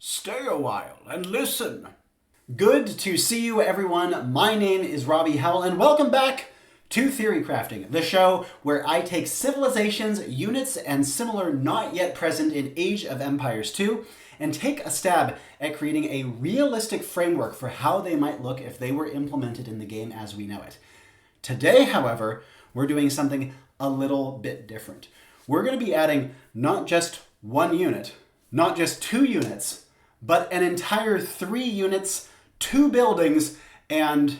Stay a while and listen. Good to see you, everyone. My name is Robbie Howell, and welcome back to Theorycrafting, the show where I take civilizations, units, and similar not yet present in Age of Empires 2 and take a stab at creating a realistic framework for how they might look if they were implemented in the game as we know it. Today, however, we're doing something a little bit different. We're going to be adding not just one unit, not just two units, but an entire 3 units, 2 buildings, and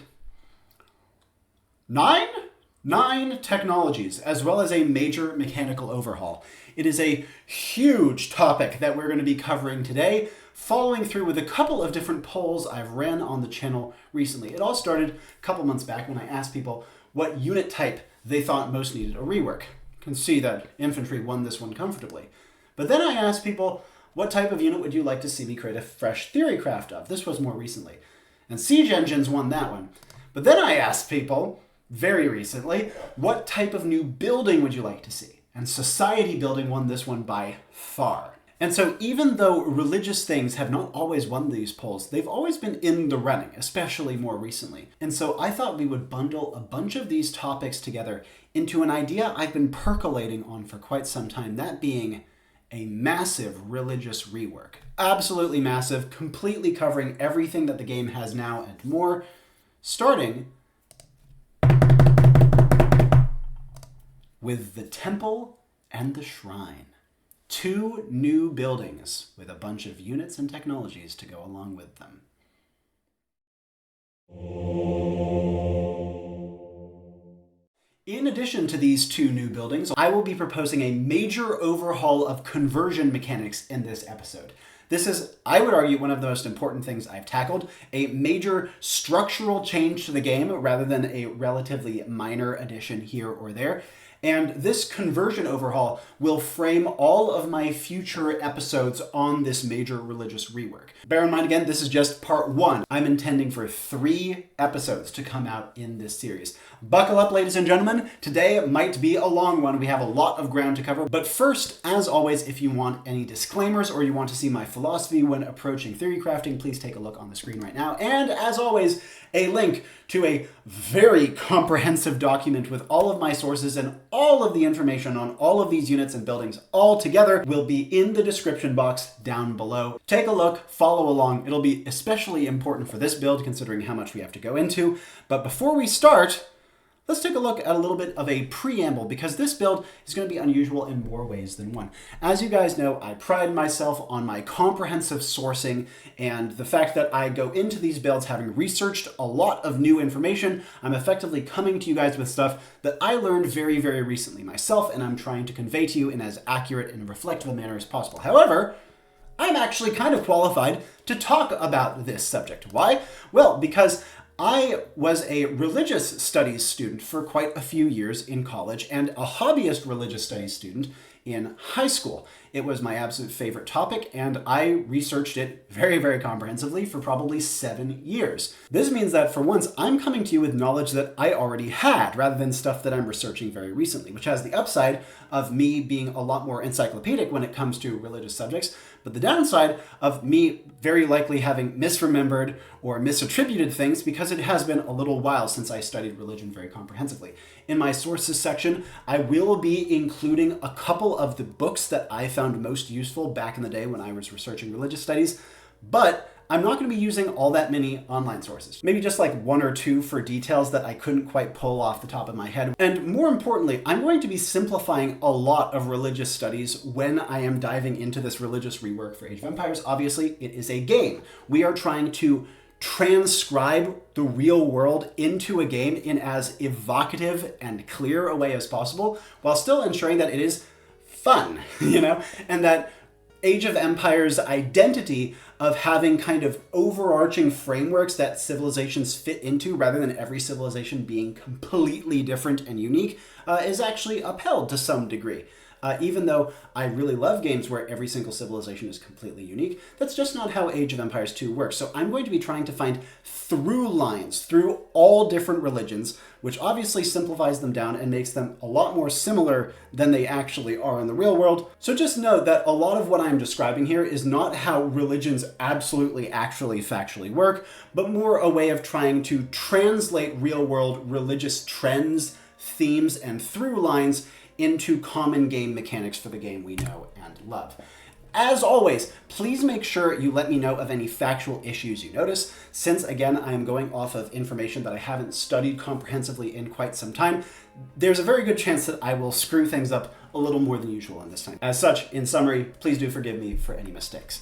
nine technologies, as well as a major mechanical overhaul. It is a huge topic that we're going to be covering today, following through with a couple of different polls I've ran on the channel recently. It all started a couple months back when I asked people what unit type they thought most needed a rework. You can see that infantry won this one comfortably. But then I asked people, what type of unit would you like to see me create a fresh Theorycraft of? This was more recently. And siege engines won that one. But then I asked people, very recently, what type of new building would you like to see? And society building won this one by far. And so even though religious things have not always won these polls, they've always been in the running, especially more recently. And so I thought we would bundle a bunch of these topics together into an idea I've been percolating on for quite some time, that being a massive religious rework. Absolutely massive, completely covering everything that the game has now and more, starting with the temple and the shrine. 2 new buildings with a bunch of units and technologies to go along with them. In addition to these 2 new buildings, I will be proposing a major overhaul of conversion mechanics in this episode. This is, I would argue, one of the most important things I've tackled, a major structural change to the game rather than a relatively minor addition here or there. And this conversion overhaul will frame all of my future episodes on this major religious rework. Bear in mind, again, this is just part 1. I'm intending for 3 episodes to come out in this series. Buckle up, ladies and gentlemen. Today might be a long one. We have a lot of ground to cover. But first, as always, if you want any disclaimers or you want to see my philosophy when approaching theory crafting, please take a look on the screen right now. And as always, a link to a very comprehensive document with all of my sources and all of the information on all of these units and buildings all together will be in the description box down below. Take a look, follow along. It'll be especially important for this build considering how much we have to go into. But before we start, let's take a look at a little bit of a preamble, because this build is going to be unusual in more ways than one. As you guys know, I pride myself on my comprehensive sourcing and the fact that I go into these builds having researched a lot of new information. I'm effectively coming to you guys with stuff that I learned very, very recently myself, and I'm trying to convey to you in as accurate and reflective a manner as possible. However, I'm actually kind of qualified to talk about this subject. Why? Well, because I was a religious studies student for quite a few years in college and a hobbyist religious studies student in high school. It was my absolute favorite topic, and I researched it very, very comprehensively for probably 7 years. This means that for once, I'm coming to you with knowledge that I already had, rather than stuff that I'm researching very recently, which has the upside of me being a lot more encyclopedic when it comes to religious subjects, but the downside of me very likely having misremembered or misattributed things because it has been a little while since I studied religion very comprehensively. In my sources section, I will be including a couple of the books that I found most useful back in the day when I was researching religious studies, but I'm not going to be using all that many online sources. Maybe just like 1 or 2 for details that I couldn't quite pull off the top of my head. And more importantly, I'm going to be simplifying a lot of religious studies when I am diving into this religious rework for Age of Empires. Obviously, it is a game. We are trying to transcribe the real world into a game in as evocative and clear a way as possible, while still ensuring that it is fun, and that Age of Empires' identity of having kind of overarching frameworks that civilizations fit into rather than every civilization being completely different and unique is actually upheld to some degree. Even though I really love games where every single civilization is completely unique, that's just not how Age of Empires 2 works. So I'm going to be trying to find through lines through all different religions, which obviously simplifies them down and makes them a lot more similar than they actually are in the real world. So just note that a lot of what I'm describing here is not how religions absolutely, actually, factually work, but more a way of trying to translate real-world religious trends, themes, and through lines into common game mechanics for the game we know and love. As always, please make sure you let me know of any factual issues you notice, since again, I am going off of information that I haven't studied comprehensively in quite some time. There's a very good chance that I will screw things up a little more than usual in this time. As such, in summary, please do forgive me for any mistakes.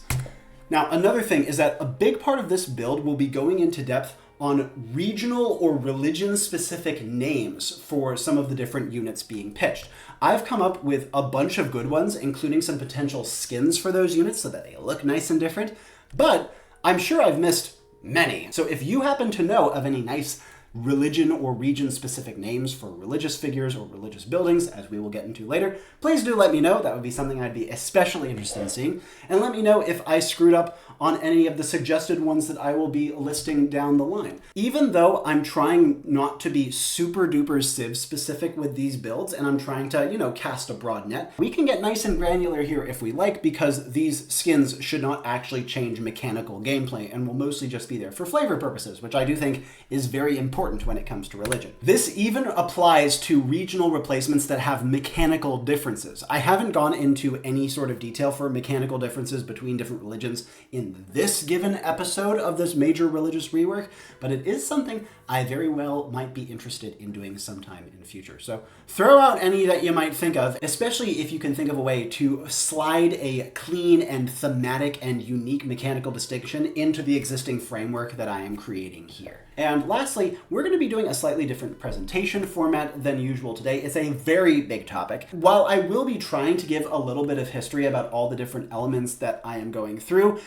Now, another thing is that a big part of this build will be going into depth on regional or religion-specific names for some of the different units being pitched. I've come up with a bunch of good ones, including some potential skins for those units so that they look nice and different, but I'm sure I've missed many. So if you happen to know of any nice religion or region-specific names for religious figures or religious buildings, as we will get into later, please do let me know. That would be something I'd be especially interested in seeing. And let me know if I screwed up on any of the suggested ones that I will be listing down the line. Even though I'm trying not to be super duper Civ specific with these builds, and I'm trying to, cast a broad net, we can get nice and granular here if we like, because these skins should not actually change mechanical gameplay and will mostly just be there for flavor purposes, which I do think is very important when it comes to religion. This even applies to regional replacements that have mechanical differences. I haven't gone into any sort of detail for mechanical differences between different religions in this given episode of this major religious rework, but it is something I very well might be interested in doing sometime in the future. So throw out any that you might think of, especially if you can think of a way to slide a clean and thematic and unique mechanical distinction into the existing framework that I am creating here. And lastly, we're going to be doing a slightly different presentation format than usual today. It's a very big topic. While I will be trying to give a little bit of history about all the different elements that I am going through,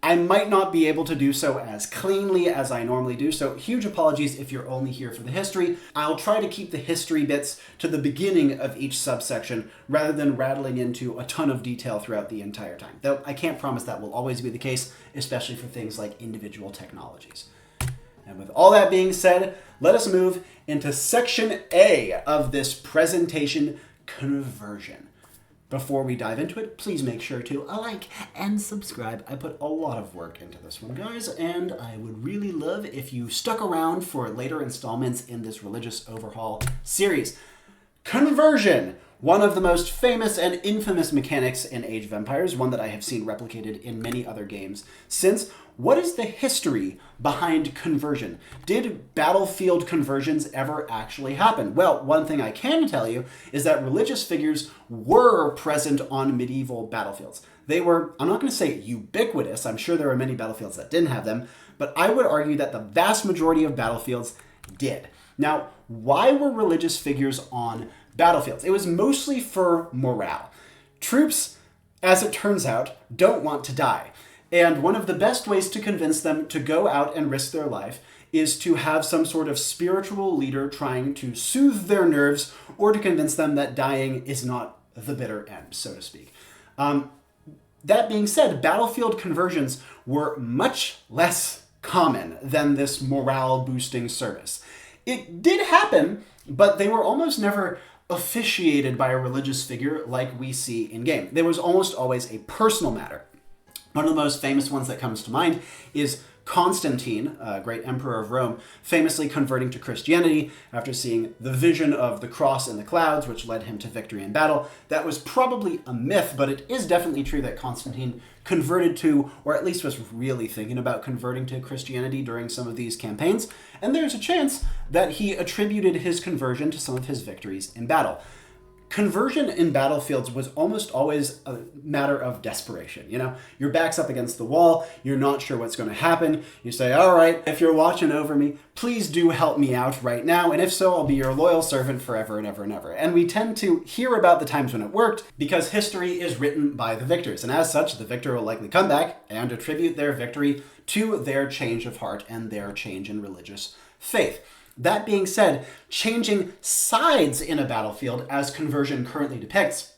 I might not be able to do so as cleanly as I normally do, so huge apologies if you're only here for the history. I'll try to keep the history bits to the beginning of each subsection rather than rattling into a ton of detail throughout the entire time, though I can't promise that will always be the case, especially for things like individual technologies. And with all that being said, let us move into section A of this presentation, conversion. Before we dive into it, please make sure to like and subscribe. I put a lot of work into this one, guys, and I would really love if you stuck around for later installments in this religious overhaul series. Conversion! One of the most famous and infamous mechanics in Age of Empires, one that I have seen replicated in many other games since. What is the history behind conversion? Did battlefield conversions ever actually happen? Well, one thing I can tell you is that religious figures were present on medieval battlefields. They were, I'm not going to say ubiquitous, I'm sure there were many battlefields that didn't have them, but I would argue that the vast majority of battlefields did. Now, why were religious figures on battlefields? It was mostly for morale. Troops, as it turns out, don't want to die. And one of the best ways to convince them to go out and risk their life is to have some sort of spiritual leader trying to soothe their nerves or to convince them that dying is not the bitter end, so to speak. That being said, battlefield conversions were much less common than this morale-boosting service. It did happen, but they were almost never officiated by a religious figure like we see in-game. There was almost always a personal matter. One of the most famous ones that comes to mind is Constantine, great emperor of Rome, famously converting to Christianity after seeing the vision of the cross in the clouds, which led him to victory in battle. That was probably a myth, but it is definitely true that Constantine converted to, or at least was really thinking about converting to Christianity during some of these campaigns, and there's a chance that he attributed his conversion to some of his victories in battle. Conversion in battlefields was almost always a matter of desperation. Your back's up against the wall, you're not sure what's going to happen. You say, all right, if you're watching over me, please do help me out right now, and if so, I'll be your loyal servant forever and ever and ever. And we tend to hear about the times when it worked because history is written by the victors, and as such, the victor will likely come back and attribute their victory to their change of heart and their change in religious faith. That being said, changing sides in a battlefield, as conversion currently depicts,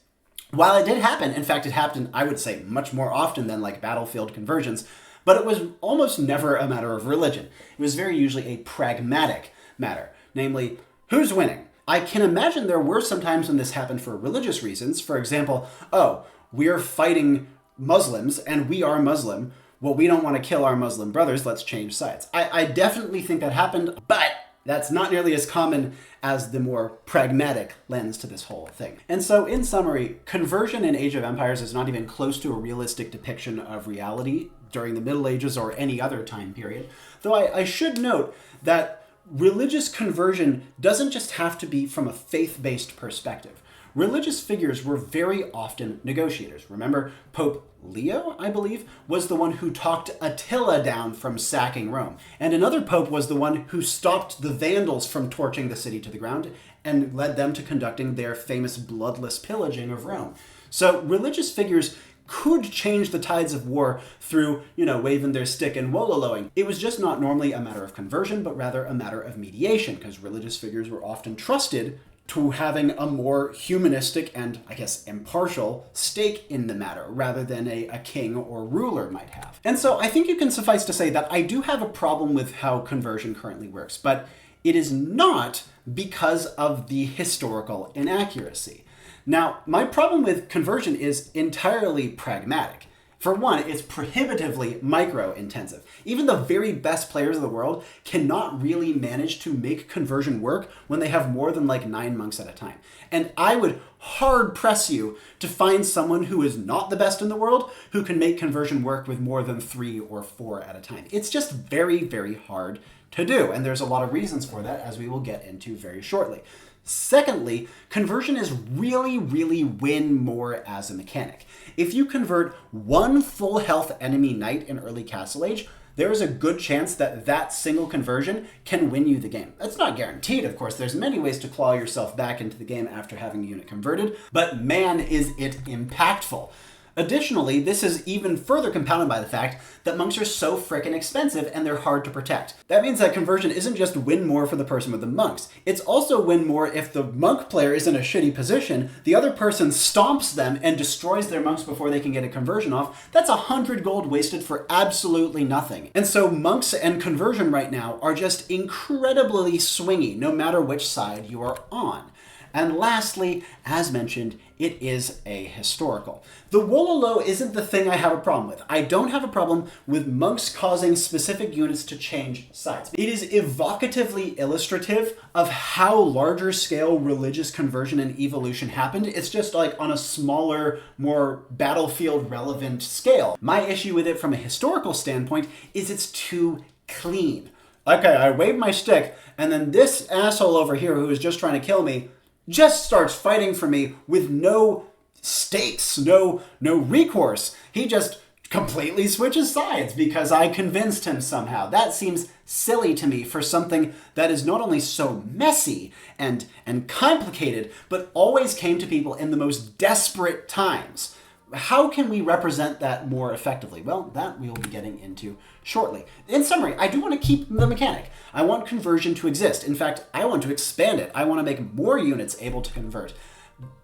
While it did happen, in fact, it happened, I would say, much more often than like battlefield conversions, but it was almost never a matter of religion. It was very usually a pragmatic matter, namely, who's winning? I can imagine there were some times when this happened for religious reasons. For example, oh, we're fighting Muslims and we are Muslim. Well, we don't want to kill our Muslim brothers. Let's change sides. I definitely think that happened, but that's not nearly as common as the more pragmatic lens to this whole thing. And so, in summary, conversion in Age of Empires is not even close to a realistic depiction of reality during the Middle Ages or any other time period. Though I should note that religious conversion doesn't just have to be from a faith-based perspective. Religious figures were very often negotiators. Remember, Pope Leo, I believe, was the one who talked Attila down from sacking Rome. And another pope was the one who stopped the Vandals from torching the city to the ground and led them to conducting their famous bloodless pillaging of Rome. So religious figures could change the tides of war through, waving their stick and wololoing. It was just not normally a matter of conversion, but rather a matter of mediation, because religious figures were often trusted to having a more humanistic and, I guess, impartial stake in the matter, rather than a king or ruler might have. And so I think you can suffice to say that I do have a problem with how conversion currently works, but it is not because of the historical inaccuracy. Now, my problem with conversion is entirely pragmatic. For one, it's prohibitively micro-intensive. Even the very best players of the world cannot really manage to make conversion work when they have more than like 9 monks at a time. And I would hard press you to find someone who is not the best in the world who can make conversion work with more than 3 or 4 at a time. It's just very, very hard to do. And there's a lot of reasons for that, as we will get into very shortly. Secondly, conversion is really, really win more as a mechanic. If you convert one full health enemy knight in early Castle Age, there is a good chance that that single conversion can win you the game. That's not guaranteed, of course. There's many ways to claw yourself back into the game after having a unit converted, but man, is it impactful. Additionally, this is even further compounded by the fact that monks are so frickin' expensive and they're hard to protect. That means that conversion isn't just win more for the person with the monks. It's also win more if the monk player is in a shitty position, the other person stomps them and destroys their monks before they can get a conversion off. That's 100 gold wasted for absolutely nothing. And so monks and conversion right now are just incredibly swingy, no matter which side you are on. And lastly, as mentioned, it is a historical. The Wololo isn't the thing I have a problem with. I don't have a problem with monks causing specific units to change sides. It is evocatively illustrative of how larger scale religious conversion and evolution happened. It's just like on a smaller, more battlefield relevant scale. My issue with it from a historical standpoint is it's too clean. Okay, I wave my stick, and then this asshole over here who is just trying to kill me just starts fighting for me with no stakes, no recourse. He just completely switches sides because I convinced him somehow. That seems silly to me for something that is not only so messy and complicated, but always came to people in the most desperate times. How can we represent that more effectively? Well, that we will be getting into shortly. In summary, I do want to keep the mechanic. I want conversion to exist. In fact, I want to expand it. I want to make more units able to convert.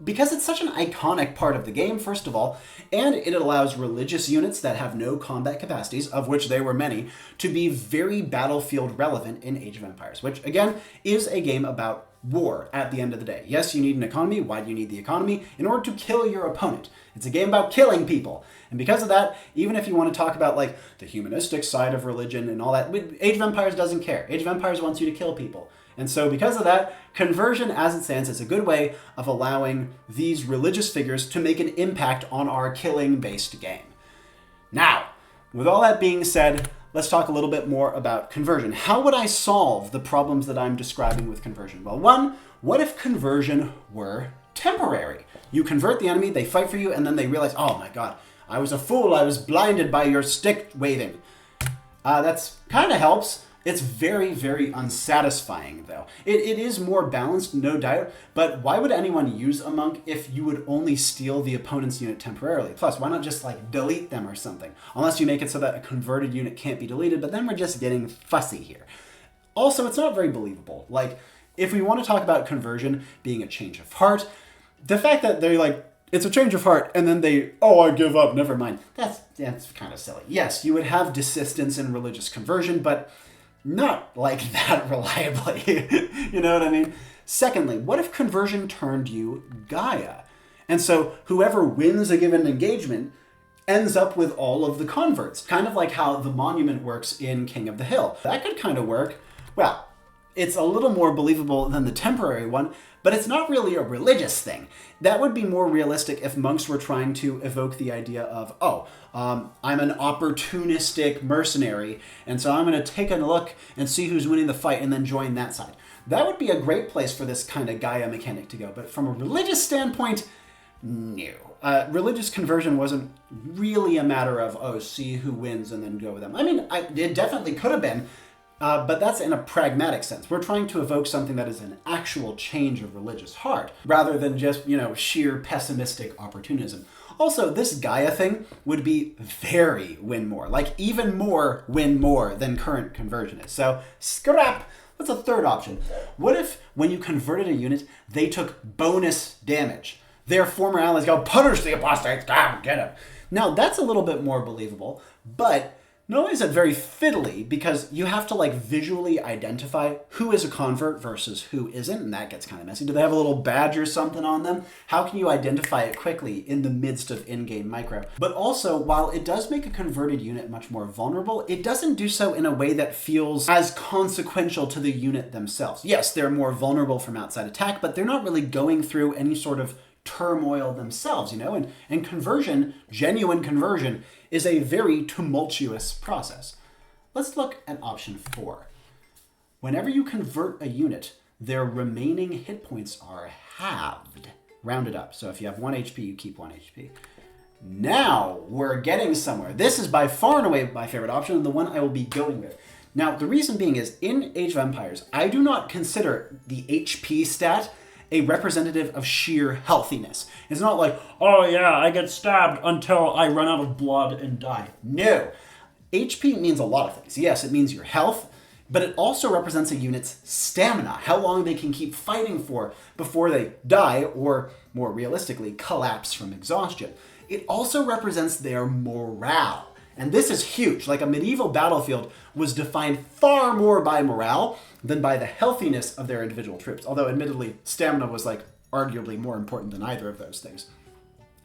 Because it's such an iconic part of the game, first of all, and it allows religious units that have no combat capacities, of which there were many, to be very battlefield relevant in Age of Empires, which, again, is a game about war at the end of the day. Yes, you need an economy. Why do you need the economy? In order to kill your opponent. It's a game about killing people. And because of that, even if you want to talk about like the humanistic side of religion and all that, Age of Empires doesn't care. Age of Empires wants you to kill people. And so because of that, conversion as it stands is a good way of allowing these religious figures to make an impact on our killing-based game. Now, with all that being said, let's talk a little bit more about conversion. How would I solve the problems that I'm describing with conversion? Well, one, what if conversion were temporary? You convert the enemy, they fight for you, and then they realize, oh my god, I was a fool, I was blinded by your stick waving. That's kind of helps. It's very, very unsatisfying, though. It is more balanced, no doubt, but why would anyone use a monk if you would only steal the opponent's unit temporarily? Plus, why not just, like, delete them or something? Unless you make it so that a converted unit can't be deleted, but then we're just getting fussy here. Also, it's not very believable. Like, if we want to talk about conversion being a change of heart, the fact that they're, like, it's a change of heart, and then I give up, never mind. That's kind of silly. Yes, you would have desistance in religious conversion, but not like that reliably. You know what I mean? Secondly, what if conversion turned you Gaia? And so whoever wins a given engagement ends up with all of the converts. Kind of like how the monument works in King of the Hill. That could kind of work. Well, it's a little more believable than the temporary one, but it's not really a religious thing. That would be more realistic if monks were trying to evoke the idea of, I'm an opportunistic mercenary, and so I'm going to take a look and see who's winning the fight and then join that side. That would be a great place for this kind of Gaia mechanic to go, but from a religious standpoint, no. Religious conversion wasn't really a matter of, see who wins and then go with them. I mean, it definitely could have been, but that's in a pragmatic sense. We're trying to evoke something that is an actual change of religious heart, rather than just, sheer pessimistic opportunism. Also, this Gaia thing would be very win more, like even more win more than current conversion is. So, scrap! What's a third option? What if, when you converted a unit, they took bonus damage? Their former allies go, punish the apostates, get them. Now, that's a little bit more believable, but not only is it very fiddly, because you have to visually identify who is a convert versus who isn't, and that gets kind of messy. Do they have a little badge or something on them? How can you identify it quickly in the midst of in-game micro? But also, while it does make a converted unit much more vulnerable, it doesn't do so in a way that feels as consequential to the unit themselves. Yes, they're more vulnerable from outside attack, but they're not really going through any sort of turmoil themselves, and conversion, genuine conversion, is a very tumultuous process. Let's look at option 4. Whenever you convert a unit, their remaining hit points are halved, rounded up. So if you have 1 HP, you keep 1 HP. Now we're getting somewhere. This is by far and away my favorite option, and the one I will be going with. Now, the reason being is, in Age of Empires, I do not consider the HP stat a representative of sheer healthiness. It's not like, I get stabbed until I run out of blood and die. No. HP means a lot of things. Yes, it means your health, but it also represents a unit's stamina, how long they can keep fighting for before they die, or more realistically, collapse from exhaustion. It also represents their morale. And this is huge. Like, a medieval battlefield was defined far more by morale than by the healthiness of their individual troops. Although, admittedly, stamina was, arguably more important than either of those things.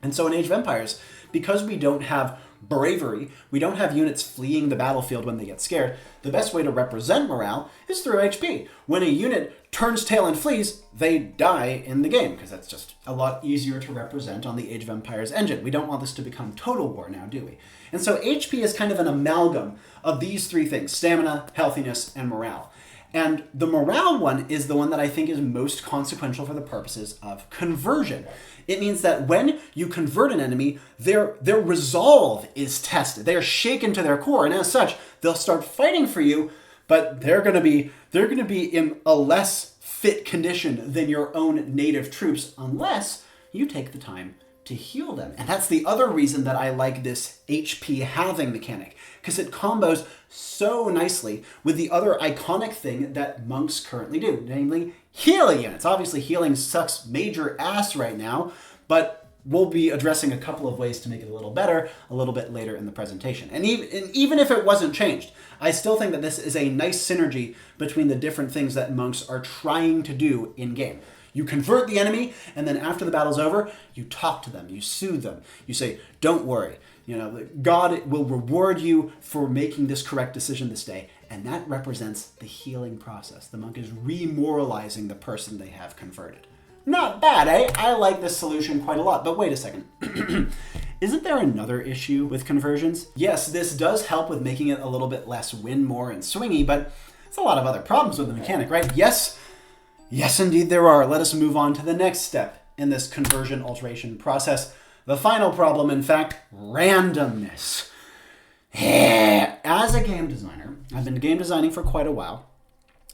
And so in Age of Empires, because we don't have bravery, we don't have units fleeing the battlefield when they get scared, the best way to represent morale is through HP. When a unit turns tail and flees, they die in the game, because that's just a lot easier to represent on the Age of Empires engine. We don't want this to become Total War now, do we? And so HP is kind of an amalgam of these three things: stamina, healthiness, and morale. And the morale one is the one that I think is most consequential for the purposes of conversion. It means that when you convert an enemy, their resolve is tested. They are shaken to their core, and as such, they'll start fighting for you, but they're going to be in a less fit condition than your own native troops, unless you take the time to heal them. And that's the other reason that I like this HP halving mechanic, because it combos so nicely with the other iconic thing that monks currently do, namely healing units. Obviously, healing sucks major ass right now, but we'll be addressing a couple of ways to make it a little better a little bit later in the presentation. And even if it wasn't changed, I still think that this is a nice synergy between the different things that monks are trying to do in-game. You convert the enemy, and then after the battle's over, you talk to them, you soothe them, you say, don't worry, God will reward you for making this correct decision this day, and that represents the healing process. The monk is remoralizing the person they have converted. Not bad, eh? I like this solution quite a lot, but wait a second. Isn't there another issue with conversions? Yes, this does help with making it a little bit less win more and swingy, but there's a lot of other problems with the mechanic, right? Yes, indeed there are. Let us move on to the next step in this conversion alteration process. The final problem, in fact, randomness. As a game designer, I've been game designing for quite a while.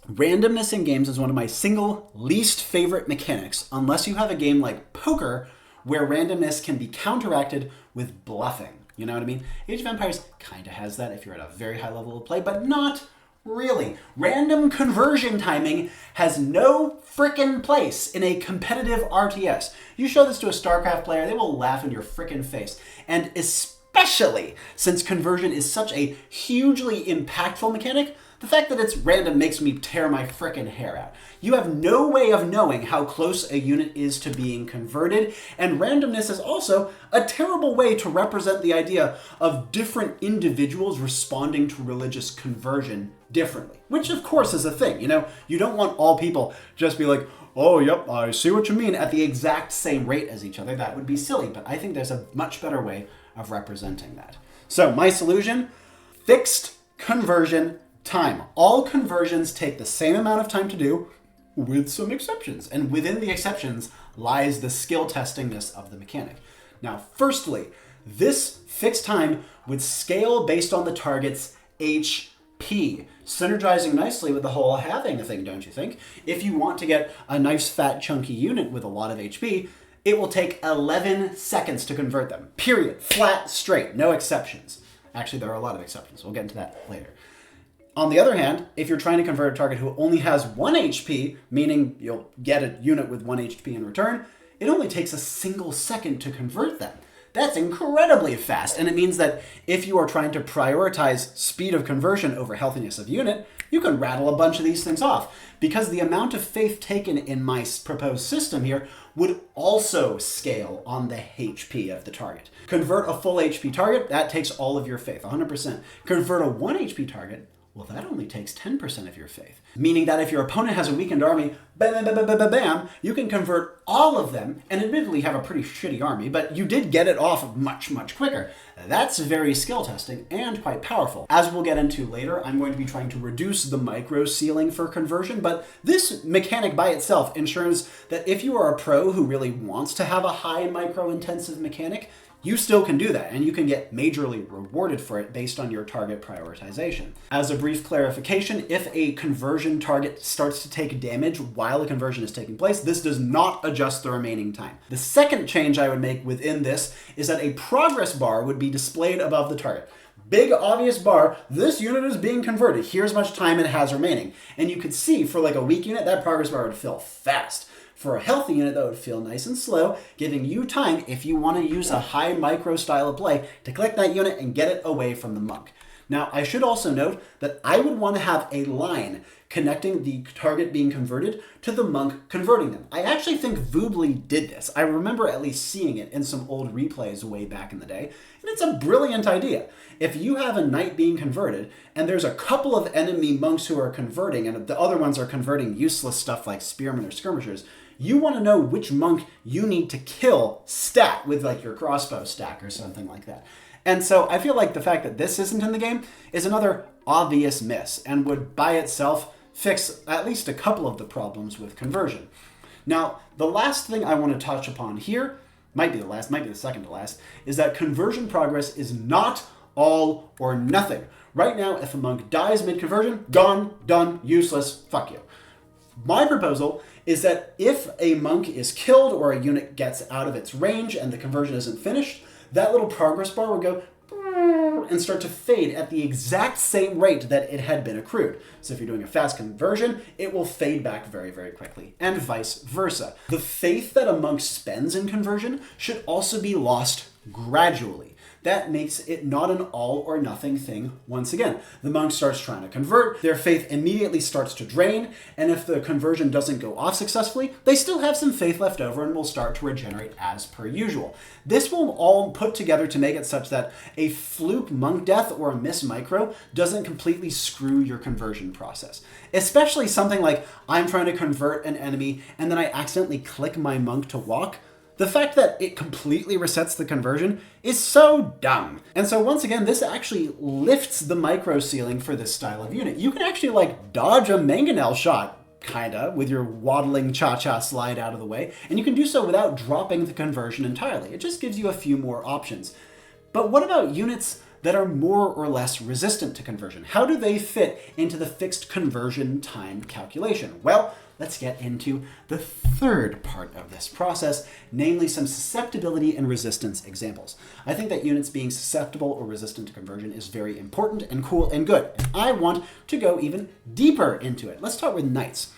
Randomness in games is one of my single least favorite mechanics, unless you have a game like poker, where randomness can be counteracted with bluffing. You know what I mean? Age of Empires kind of has that if you're at a very high level of play, but not Really, random conversion timing has no frickin' place in a competitive RTS. You show this to a StarCraft player, they will laugh in your frickin' face. And especially since conversion is such a hugely impactful mechanic, the fact that it's random makes me tear my frickin' hair out. You have no way of knowing how close a unit is to being converted, and randomness is also a terrible way to represent the idea of different individuals responding to religious conversion differently. Which of course is a thing, you don't want all people just be like, oh, yep, I see what you mean, at the exact same rate as each other. That would be silly, but I think there's a much better way of representing that. So my solution, fixed conversion time. All conversions take the same amount of time to do, with some exceptions. And within the exceptions lies the skill testingness of the mechanic. Now, firstly, this fixed time would scale based on the target's HP, synergizing nicely with the whole halving thing, don't you think? If you want to get a nice fat chunky unit with a lot of HP, it will take 11 seconds to convert them. Period. Flat, straight. No exceptions. Actually, there are a lot of exceptions. We'll get into that later. On the other hand, if you're trying to convert a target who only has 1 HP, meaning you'll get a unit with 1 HP in return, it only takes a single second to convert them. That's incredibly fast, and it means that if you are trying to prioritize speed of conversion over healthiness of unit, you can rattle a bunch of these things off, because the amount of faith taken in my proposed system here would also scale on the HP of the target. Convert a full HP target, that takes all of your faith, 100%. Convert a 1 HP target, well, that only takes 10% of your faith. Meaning that if your opponent has a weakened army, bam, bam, bam, bam, bam, bam, you can convert all of them and admittedly have a pretty shitty army, but you did get it off much, much quicker. That's very skill testing and quite powerful. As we'll get into later, I'm going to be trying to reduce the micro ceiling for conversion, but this mechanic by itself ensures that if you are a pro who really wants to have a high micro intensive mechanic, you still can do that, and you can get majorly rewarded for it based on your target prioritization. As a brief clarification, if a conversion target starts to take damage while a conversion is taking place, this does not adjust the remaining time. The second change I would make within this is that a progress bar would be displayed above the target. Big obvious bar, this unit is being converted, here's much time it has remaining. And you could see for like a weak unit, that progress bar would fill fast. For a healthy unit, that would feel nice and slow, giving you time, if you want to use a high micro style of play, to click that unit and get it away from the monk. Now, I should also note that I would want to have a line connecting the target being converted to the monk converting them. I actually think Voobly did this. I remember at least seeing it in some old replays way back in the day, and it's a brilliant idea. If you have a knight being converted, and there's a couple of enemy monks who are converting, and the other ones are converting useless stuff like spearmen or skirmishers, you want to know which monk you need to kill stat with like your crossbow stack or something like that. And so I feel like the fact that this isn't in the game is another obvious miss and would by itself fix at least a couple of the problems with conversion. Now, the last thing I want to touch upon here, might be the second to last, is that conversion progress is not all or nothing. Right now, if a monk dies mid-conversion, gone, done, useless, fuck you. My proposal is that if a monk is killed or a unit gets out of its range and the conversion isn't finished, that little progress bar would go and start to fade at the exact same rate that it had been accrued. So if you're doing a fast conversion, it will fade back very, very quickly, and vice versa. The faith that a monk spends in conversion should also be lost gradually. That makes it not an all or nothing thing once again. The monk starts trying to convert, their faith immediately starts to drain, and if the conversion doesn't go off successfully, they still have some faith left over and will start to regenerate as per usual. This will all put together to make it such that a fluke monk death or a miss micro doesn't completely screw your conversion process. Especially something like I'm trying to convert an enemy and then I accidentally click my monk to walk. The fact that it completely resets the conversion is so dumb. And so once again, this actually lifts the micro ceiling for this style of unit. You can actually like dodge a mangonel shot, kinda, with your waddling cha-cha slide out of the way, and you can do so without dropping the conversion entirely. It just gives you a few more options. But what about units that are more or less resistant to conversion? How do they fit into the fixed conversion time calculation? Well, let's get into the third part of this process, namely some susceptibility and resistance examples. I think that units being susceptible or resistant to conversion is very important and cool and good, and I want to go even deeper into it. Let's start with knights.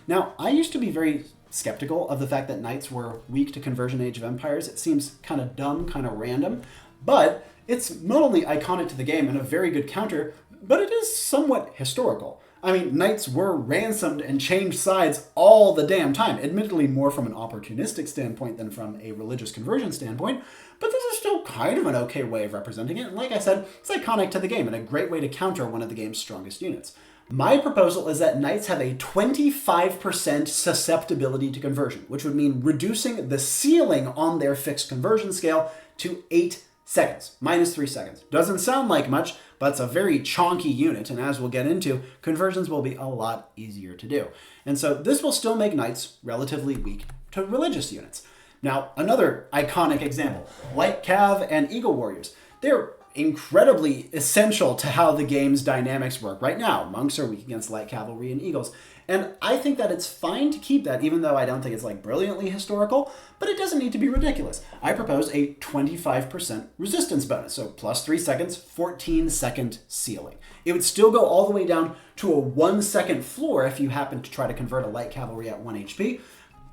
Now, I used to be very skeptical of the fact that knights were weak to conversion Age of Empires. It seems kind of dumb, kind of random, but it's not only iconic to the game and a very good counter, but it is somewhat historical. I mean, knights were ransomed and changed sides all the damn time, admittedly more from an opportunistic standpoint than from a religious conversion standpoint, but this is still kind of an okay way of representing it, and like I said, it's iconic to the game and a great way to counter one of the game's strongest units. My proposal is that knights have a 25% susceptibility to conversion, which would mean reducing the ceiling on their fixed conversion scale to 8 seconds, minus 3 seconds. Doesn't sound like much, but it's a very chonky unit, and as we'll get into, conversions will be a lot easier to do. And so this will still make knights relatively weak to religious units. Now, another iconic example, Light Cav and Eagle Warriors. They're incredibly essential to how the game's dynamics work. Right now, monks are weak against light cavalry and eagles. And I think that it's fine to keep that, even though I don't think it's like brilliantly historical, but it doesn't need to be ridiculous. I propose a 25% resistance bonus, so plus 3 seconds, 14-second ceiling. It would still go all the way down to a 1-second floor if you happen to try to convert a light cavalry at 1 HP.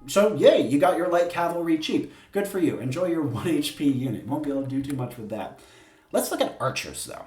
So yay, you got your light cavalry cheap. Good for you. Enjoy your 1 HP unit. Won't be able to do too much with that. Let's look at archers, though.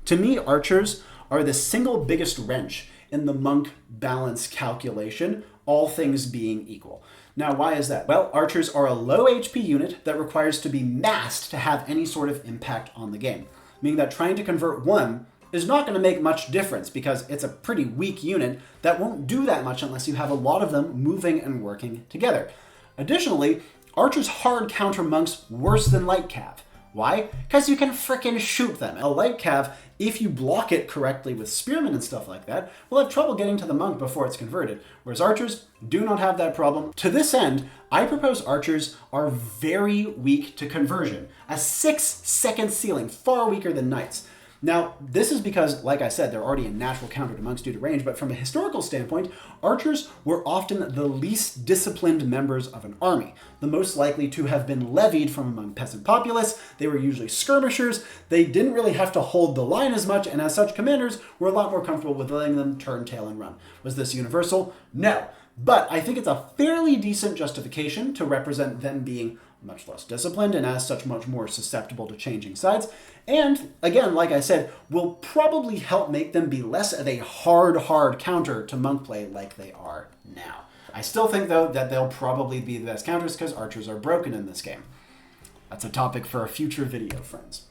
To me, archers are the single biggest wrench in the monk balance calculation, all things being equal. Now, why is that? Well, archers are a low HP unit that requires to be massed to have any sort of impact on the game, meaning that trying to convert one is not going to make much difference because it's a pretty weak unit that won't do that much unless you have a lot of them moving and working together. Additionally, archers hard counter monks worse than light cav. Why? Because you can frickin' shoot them. A light cav, if you block it correctly with spearmen and stuff like that, will have trouble getting to the monk before it's converted, whereas archers do not have that problem. To this end, I propose archers are very weak to conversion. A 6-second ceiling, far weaker than knights. Now, this is because, like I said, they're already a natural counter to monks due to range, but from a historical standpoint, archers were often the least disciplined members of an army, the most likely to have been levied from among peasant populace. They were usually skirmishers. They didn't really have to hold the line as much, and as such, commanders were a lot more comfortable with letting them turn tail and run. Was this universal? No. But I think it's a fairly decent justification to represent them being much less disciplined and as such much more susceptible to changing sides. And again, like I said, will probably help make them be less of a hard counter to monk play like they are now. I still think though that they'll probably be the best counters because archers are broken in this game. That's a topic for a future video, friends.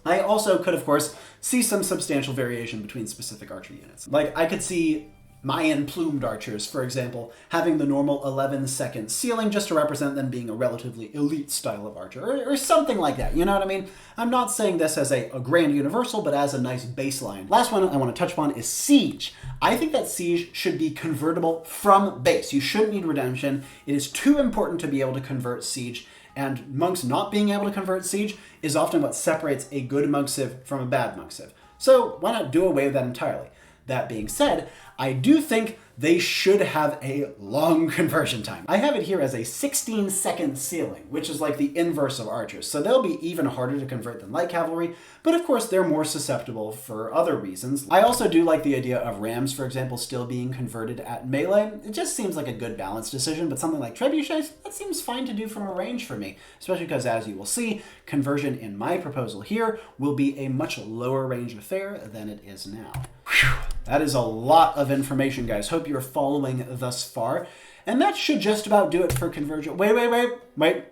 I also could, of course, see some substantial variation between specific archer units. Like I could see Mayan plumed archers, for example, having the normal 11-second ceiling just to represent them being a relatively elite style of archer, or something like that, you know what I mean? I'm not saying this as a grand universal, but as a nice baseline. Last one I want to touch upon is siege. I think that siege should be convertible from base. You shouldn't need redemption. It is too important to be able to convert siege, and monks not being able to convert siege is often what separates a good monk civ from a bad monk civ. So why not do away with that entirely? That being said, I do think they should have a long conversion time. I have it here as a 16-second ceiling, which is like the inverse of archers. So they'll be even harder to convert than light cavalry, but of course they're more susceptible for other reasons. I also do like the idea of rams, for example, still being converted at melee. It just seems like a good balance decision, but something like trebuchets, that seems fine to do from a range for me, especially because, as you will see, conversion in my proposal here will be a much lower range affair than it is now. Whew. That is a lot of information, guys. Hope you're following thus far. And that should just about do it for conversion. Wait.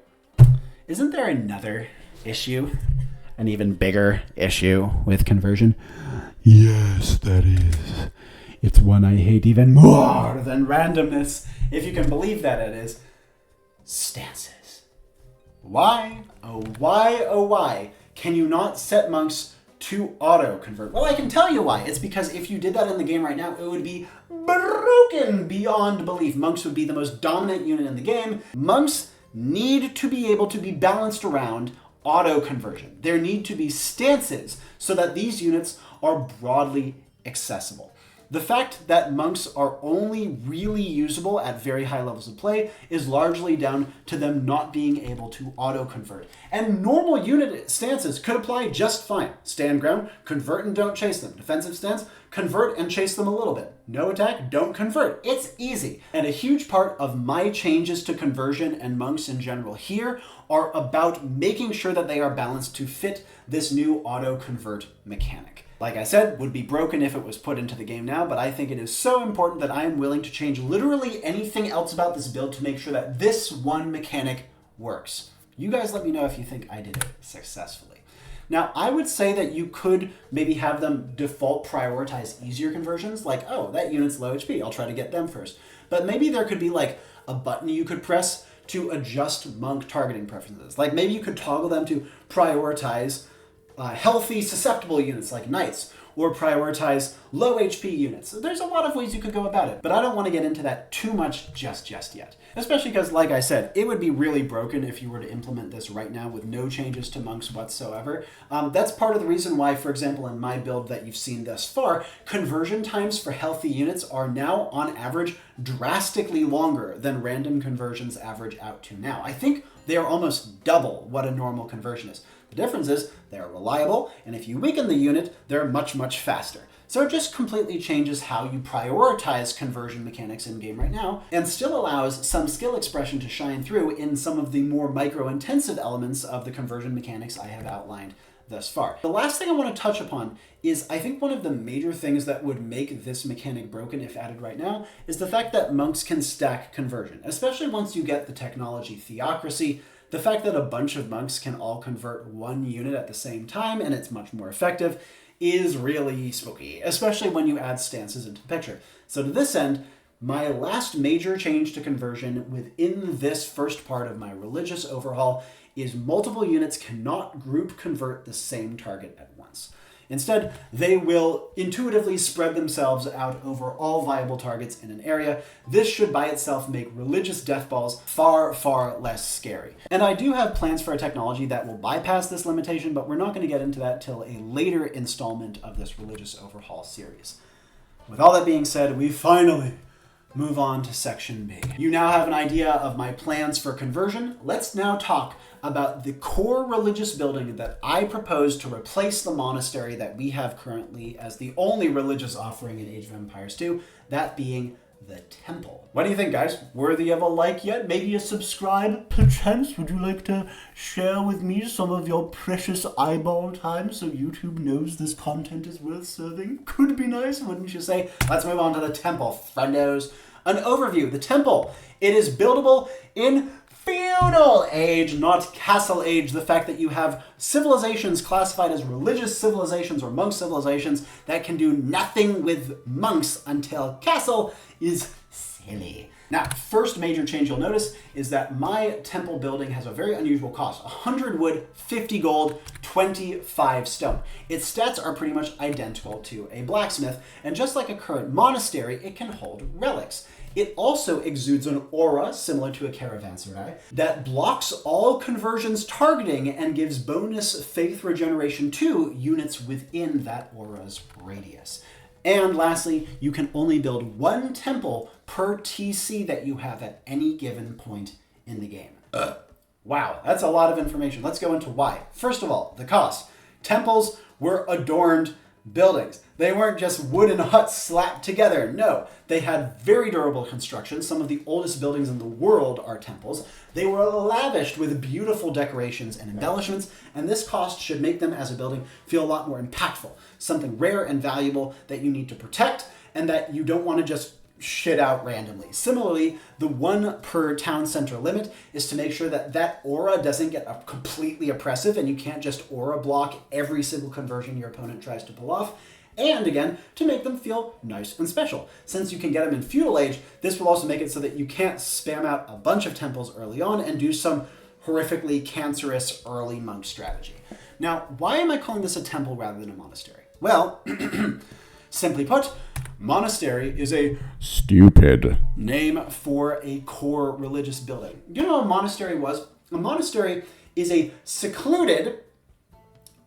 Isn't there another issue? An even bigger issue with conversion? Yes, that is. It's one I hate even more than randomness. If you can believe that it is. Stances. Why, oh why, can you not set monks to auto-convert? Well, I can tell you why. It's because if you did that in the game right now, it would be broken beyond belief. Monks would be the most dominant unit in the game. Monks need to be able to be balanced around auto conversion. There need to be stances so that these units are broadly accessible. The fact that monks are only really usable at very high levels of play is largely down to them not being able to auto-convert. And normal unit stances could apply just fine. Stand ground, convert and don't chase them. Defensive stance, convert and chase them a little bit. No attack, don't convert. It's easy. And a huge part of my changes to conversion and monks in general here are about making sure that they are balanced to fit this new auto-convert mechanic. Like I said, would be broken if it was put into the game now, but I think it is so important that I am willing to change literally anything else about this build to make sure that this one mechanic works. You guys let me know if you think I did it successfully. Now, I would say that you could maybe have them default prioritize easier conversions, like, oh, that unit's low HP, I'll try to get them first. But maybe there could be like a button you could press to adjust monk targeting preferences. Like maybe you could toggle them to prioritize healthy, susceptible units like knights, or prioritize low HP units. So there's a lot of ways you could go about it, but I don't want to get into that too much just yet. Especially because, like I said, it would be really broken if you were to implement this right now with no changes to monks whatsoever. That's part of the reason why, for example, in my build that you've seen thus far, conversion times for healthy units are now, on average, drastically longer than random conversions average out to now. I think they are almost double what a normal conversion is. The difference is they're reliable, and if you weaken the unit, they're much faster. So it just completely changes how you prioritize conversion mechanics in-game right now, and still allows some skill expression to shine through in some of the more micro-intensive elements of the conversion mechanics I have outlined thus far. The last thing I want to touch upon is, I think one of the major things that would make this mechanic broken if added right now is the fact that monks can stack conversion, especially once you get the technology theocracy. The fact that a bunch of monks can all convert one unit at the same time and it's much more effective is really spooky, especially when you add stances into the picture. So to this end, my last major change to conversion within this first part of my religious overhaul is multiple units cannot group convert the same target at once. Instead, they will intuitively spread themselves out over all viable targets in an area. This should by itself make religious death balls far less scary. And I do have plans for a technology that will bypass this limitation, but we're not going to get into that till a later installment of this religious overhaul series. With all that being said, we finally move on to section B. You now have an idea of my plans for conversion. Let's now talk about the core religious building that I propose to replace the monastery that we have currently as the only religious offering in Age of Empires 2, that being the temple. What do you think, guys? Worthy of a like yet? Maybe a subscribe, perchance? Would you like to share with me some of your precious eyeball time so YouTube knows this content is worth serving? Could be nice, wouldn't you say? Let's move on to the temple, friendos. An overview. The temple. It is buildable in feudal age, not castle age. The fact that you have civilizations classified as religious civilizations or monk civilizations that can do nothing with monks until castle is silly. Now, first major change you'll notice is that my temple building has a very unusual cost. 100 wood, 50 gold, 25 stone. Its stats are pretty much identical to a blacksmith, and just like a current monastery, it can hold relics. It also exudes an aura, similar to a caravanserai, that blocks all conversions targeting and gives bonus faith regeneration to units within that aura's radius. And lastly, you can only build one temple per TC that you have at any given point in the game. Wow, that's a lot of information. Let's go into why. First of all, the cost. Temples were adorned buildings. They weren't just wooden huts slapped together. No, they had very durable construction. Some of the oldest buildings in the world are temples. They were lavished with beautiful decorations and embellishments, and this cost should make them as a building feel a lot more impactful, something rare and valuable that you need to protect and that you don't want to just shit out randomly. Similarly, the 1 per town center limit is to make sure that that aura doesn't get completely oppressive and you can't just aura block every single conversion your opponent tries to pull off. And again, to make them feel nice and special. Since you can get them in feudal age, this will also make it so that you can't spam out a bunch of temples early on and do some horrifically cancerous early monk strategy. Now, why am I calling this a temple rather than a monastery? Well, simply put, monastery is a stupid name for a core religious building. You know what a monastery was? A monastery is a secluded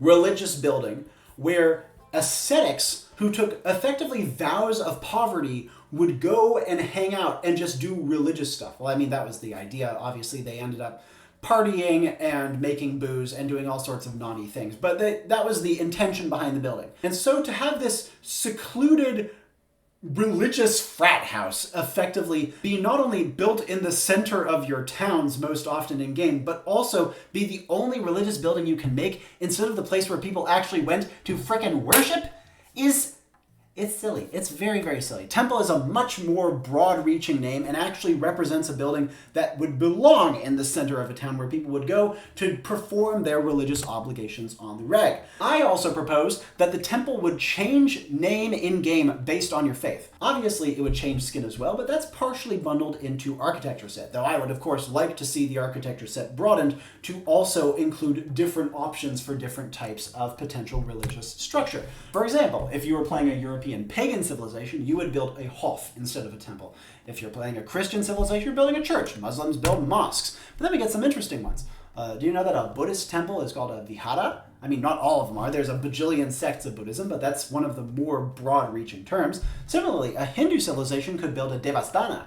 religious building where ascetics who took effectively vows of poverty would go and hang out and just do religious stuff. Well, I mean, that was the idea. Obviously, they ended up partying and making booze and doing all sorts of naughty things. But that was the intention behind the building. And so to have this secluded religious frat house effectively be not only built in the center of your towns most often in game, but also be the only religious building you can make instead of the place where people actually went to frickin' worship it's silly. It's very, very silly. Temple is a much more broad-reaching name and actually represents a building that would belong in the center of a town where people would go to perform their religious obligations on the reg. I also propose that the temple would change name in-game based on your faith. Obviously, it would change skin as well, but that's partially bundled into architecture set, though I would, of course, like to see the architecture set broadened to also include different options for different types of potential religious structure. For example, if you were playing a European pagan civilization, you would build a hof instead of a temple. If you're playing a Christian civilization, you're building a church. Muslims build mosques. But then we get some interesting ones. Do you know that a Buddhist temple is called a vihara? I mean, not all of them are. There's a bajillion sects of Buddhism, but that's one of the more broad-reaching terms. Similarly, a Hindu civilization could build a devasthana.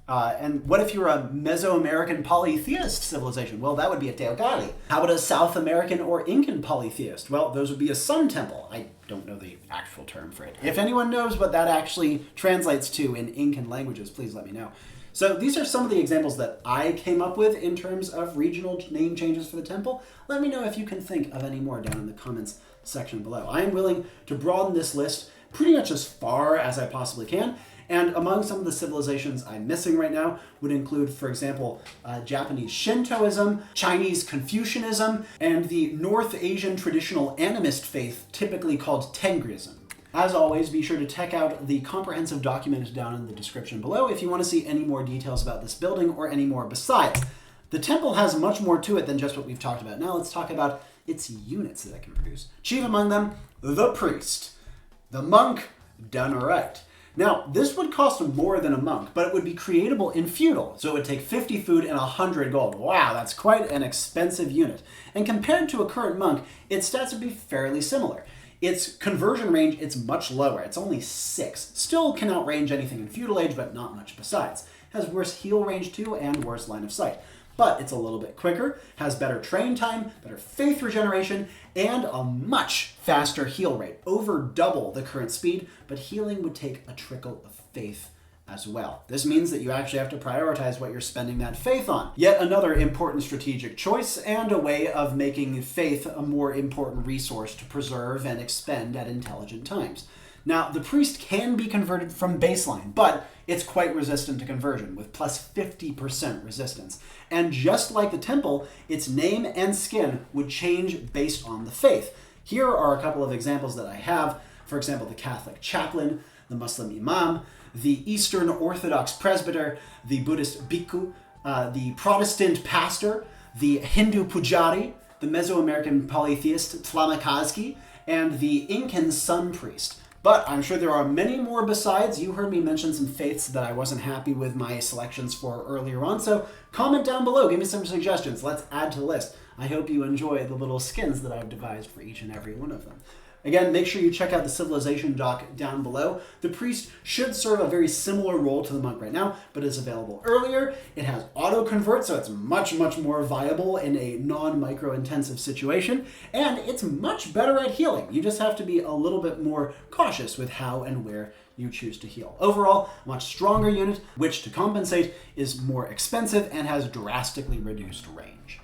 And what if you're a Mesoamerican polytheist civilization? Well, that would be a Teocalli. How about a South American or Incan polytheist? Well, those would be a sun temple. I don't know the actual term for it. If anyone knows what that actually translates to in Incan languages, please let me know. So these are some of the examples that I came up with in terms of regional name changes for the temple. Let me know if you can think of any more down in the comments section below. I am willing to broaden this list pretty much as far as I possibly can. And among some of the civilizations I'm missing right now would include, for example, Japanese Shintoism, Chinese Confucianism, and the North Asian traditional animist faith, typically called Tengrism. As always, be sure to check out the comprehensive document down in the description below if you want to see any more details about this building or any more besides. The temple has much more to it than just what we've talked about. Now let's talk about its units that it can produce. Chief among them, the priest. The monk, done right. Now, this would cost more than a monk, but it would be creatable in feudal, so it would take 50 food and 100 gold. Wow, that's quite an expensive unit. And compared to a current monk, its stats would be fairly similar. Its conversion range, it's much lower. It's only 6. Still can outrange anything in feudal age, but not much besides. Has worse heal range too, and worse line of sight. But it's a little bit quicker, has better train time, better faith regeneration, and a much faster heal rate. Over double the current speed, but healing would take a trickle of faith as well. This means that you actually have to prioritize what you're spending that faith on. Yet another important strategic choice and a way of making faith a more important resource to preserve and expend at intelligent times. Now, the priest can be converted from baseline, but it's quite resistant to conversion, with plus 50% resistance. And just like the temple, its name and skin would change based on the faith. Here are a couple of examples that I have. For example, the Catholic chaplain, the Muslim imam, the Eastern Orthodox presbyter, the Buddhist bhikkhu, the Protestant pastor, the Hindu pujari, the Mesoamerican polytheist Tlamakazki, and the Incan sun priest. But I'm sure there are many more besides. You heard me mention some faiths that I wasn't happy with my selections for earlier on, so comment down below, give me some suggestions. Let's add to the list. I hope you enjoy the little skins that I've devised for each and every one of them. Again, make sure you check out the civilization doc down below. The priest should serve a very similar role to the monk right now, but is available earlier. It has auto-convert, so it's much, much more viable in a non-micro-intensive situation. And it's much better at healing. You just have to be a little bit more cautious with how and where you choose to heal. Overall, a much stronger unit, which to compensate is more expensive and has drastically reduced range.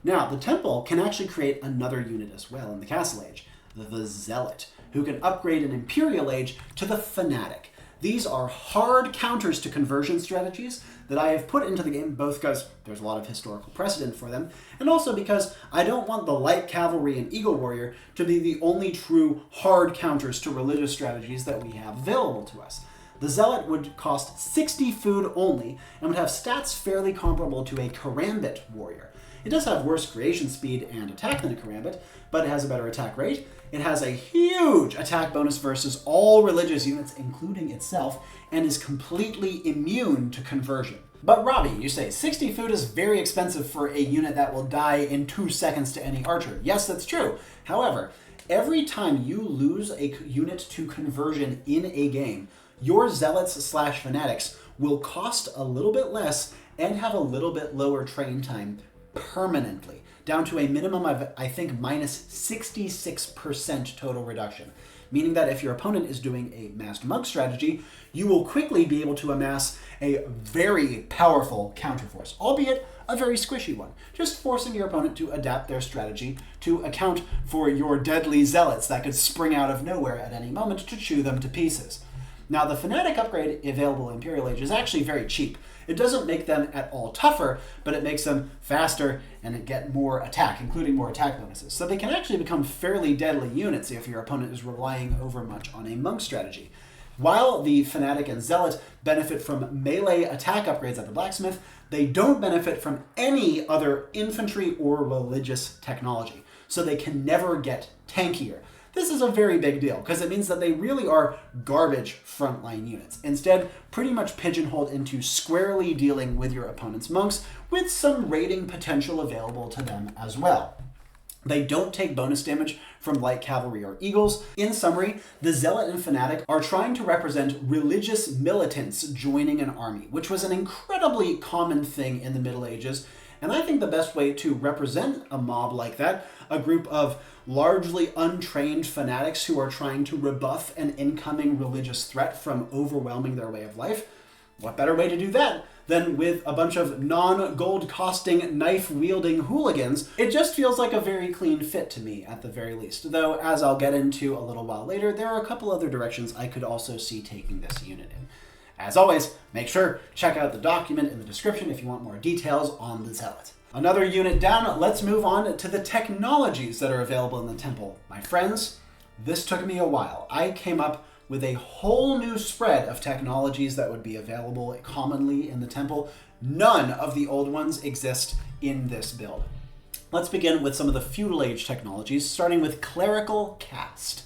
Now, the temple can actually create another unit as well in the Castle Age. The Zealot, who can upgrade an Imperial Age to the Fanatic. These are hard counters to conversion strategies that I have put into the game, both because there's a lot of historical precedent for them, and also because I don't want the Light Cavalry and Eagle Warrior to be the only true hard counters to religious strategies that we have available to us. The Zealot would cost 60 food only, and would have stats fairly comparable to a Karambit Warrior. It does have worse creation speed and attack than a Karambit, but it has a better attack rate. It has a huge attack bonus versus all religious units, including itself, and is completely immune to conversion. But Robbie, you say 60 food is very expensive for a unit that will die in 2 seconds to any archer. Yes, that's true. However, every time you lose a unit to conversion in a game, your zealots/fanatics will cost a little bit less and have a little bit lower train time permanently, down to a minimum of, I think, minus 66% total reduction. Meaning that if your opponent is doing a masked monk strategy, you will quickly be able to amass a very powerful counterforce, albeit a very squishy one, just forcing your opponent to adapt their strategy to account for your deadly zealots that could spring out of nowhere at any moment to chew them to pieces. Now, the Fanatic upgrade available in Imperial Age is actually very cheap. It doesn't make them at all tougher, but it makes them faster and get more attack, including more attack bonuses. So they can actually become fairly deadly units if your opponent is relying overmuch on a monk strategy. While the Fanatic and Zealot benefit from melee attack upgrades at the Blacksmith, they don't benefit from any other infantry or religious technology. So they can never get tankier. This is a very big deal because it means that they really are garbage frontline units. Instead, pretty much pigeonholed into squarely dealing with your opponent's monks with some raiding potential available to them as well. They don't take bonus damage from light cavalry or eagles. In summary, the Zealot and Fanatic are trying to represent religious militants joining an army, which was an incredibly common thing in the Middle Ages. And I think the best way to represent a mob like that, a group of largely untrained fanatics who are trying to rebuff an incoming religious threat from overwhelming their way of life, what better way to do that than with a bunch of non-gold costing, knife-wielding hooligans? It just feels like a very clean fit to me, at the very least. Though, as I'll get into a little while later, there are a couple other directions I could also see taking this unit in. As always, make sure check out the document in the description if you want more details on the Zealot. Another unit down, let's move on to the technologies that are available in the temple. My friends, this took me a while. I came up with a whole new spread of technologies that would be available commonly in the temple. None of the old ones exist in this build. Let's begin with some of the feudal age technologies, starting with clerical cast.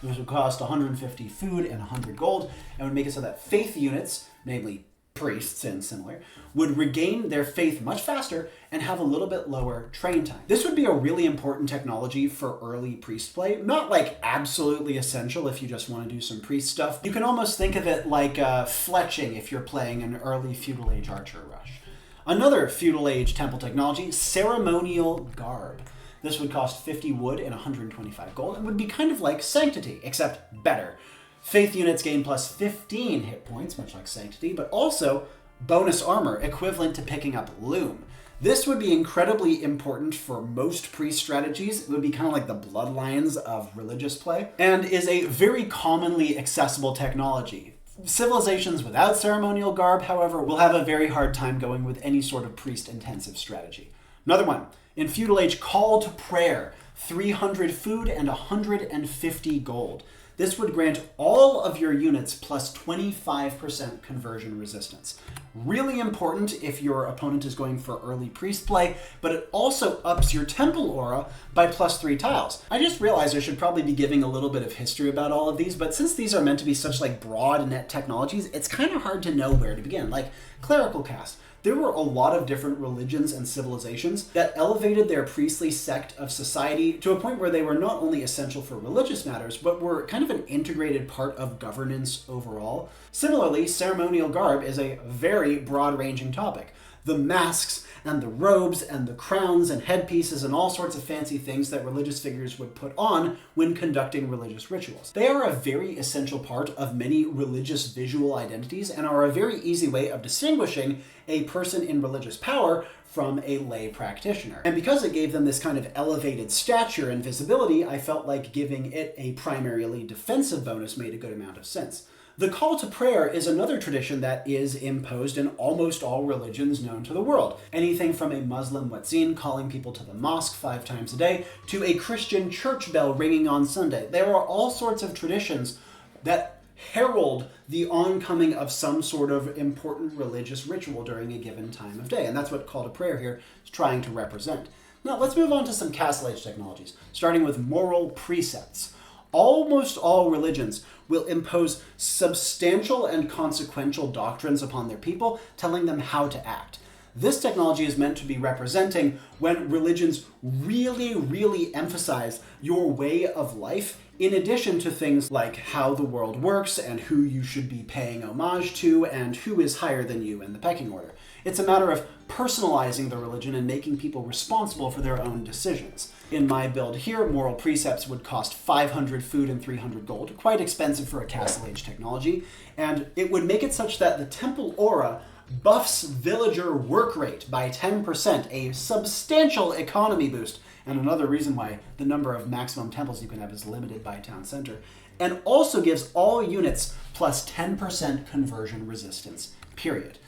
This would cost 150 food and 100 gold, and would make it so that faith units, namely priests and similar, would regain their faith much faster and have a little bit lower train time. This would be a really important technology for early priest play. Not like absolutely essential if you just want to do some priest stuff. You can almost think of it like fletching if you're playing an early feudal age archer rush. Another feudal age temple technology, ceremonial garb. This would cost 50 wood and 125 gold and would be kind of like Sanctity, except better. Faith units gain plus 15 hit points, much like Sanctity, but also bonus armor, equivalent to picking up Loom. This would be incredibly important for most priest strategies. It would be kind of like the bloodlines of religious play, and is a very commonly accessible technology. Civilizations without ceremonial garb, however, will have a very hard time going with any sort of priest-intensive strategy. Another one, in Feudal Age, Call to Prayer, 300 food and 150 gold. This would grant all of your units plus 25% conversion resistance. Really important if your opponent is going for early priest play, but it also ups your temple aura by plus 3 tiles. I just realized I should probably be giving a little bit of history about all of these, but since these are meant to be such like broad net technologies, it's kind of hard to know where to begin. Like clerical cast. There were a lot of different religions and civilizations that elevated their priestly sect of society to a point where they were not only essential for religious matters, but were kind of an integrated part of governance overall. Similarly, ceremonial garb is a very broad-ranging topic. The masks and the robes and the crowns and headpieces and all sorts of fancy things that religious figures would put on when conducting religious rituals. They are a very essential part of many religious visual identities and are a very easy way of distinguishing a person in religious power from a lay practitioner. And because it gave them this kind of elevated stature and visibility, I felt like giving it a primarily defensive bonus made a good amount of sense. The call to prayer is another tradition that is imposed in almost all religions known to the world. Anything from a Muslim muezzin calling people to the mosque 5 times a day to a Christian church bell ringing on Sunday. There are all sorts of traditions that herald the oncoming of some sort of important religious ritual during a given time of day. And that's what call to prayer here is trying to represent. Now let's move on to some Castle Age technologies, starting with moral precepts. almost all religions will impose substantial and consequential doctrines upon their people, telling them how to act. This technology is meant to be representing when religions really, really emphasize your way of life, in addition to things like how the world works and who you should be paying homage to and who is higher than you in the pecking order. It's a matter of personalizing the religion and making people responsible for their own decisions. In my build here, moral precepts would cost 500 food and 300 gold, quite expensive for a Castle Age technology, and it would make it such that the temple aura buffs villager work rate by 10%, a substantial economy boost, and another reason why the number of maximum temples you can have is limited by town center, and also gives all units plus 10% conversion resistance, period.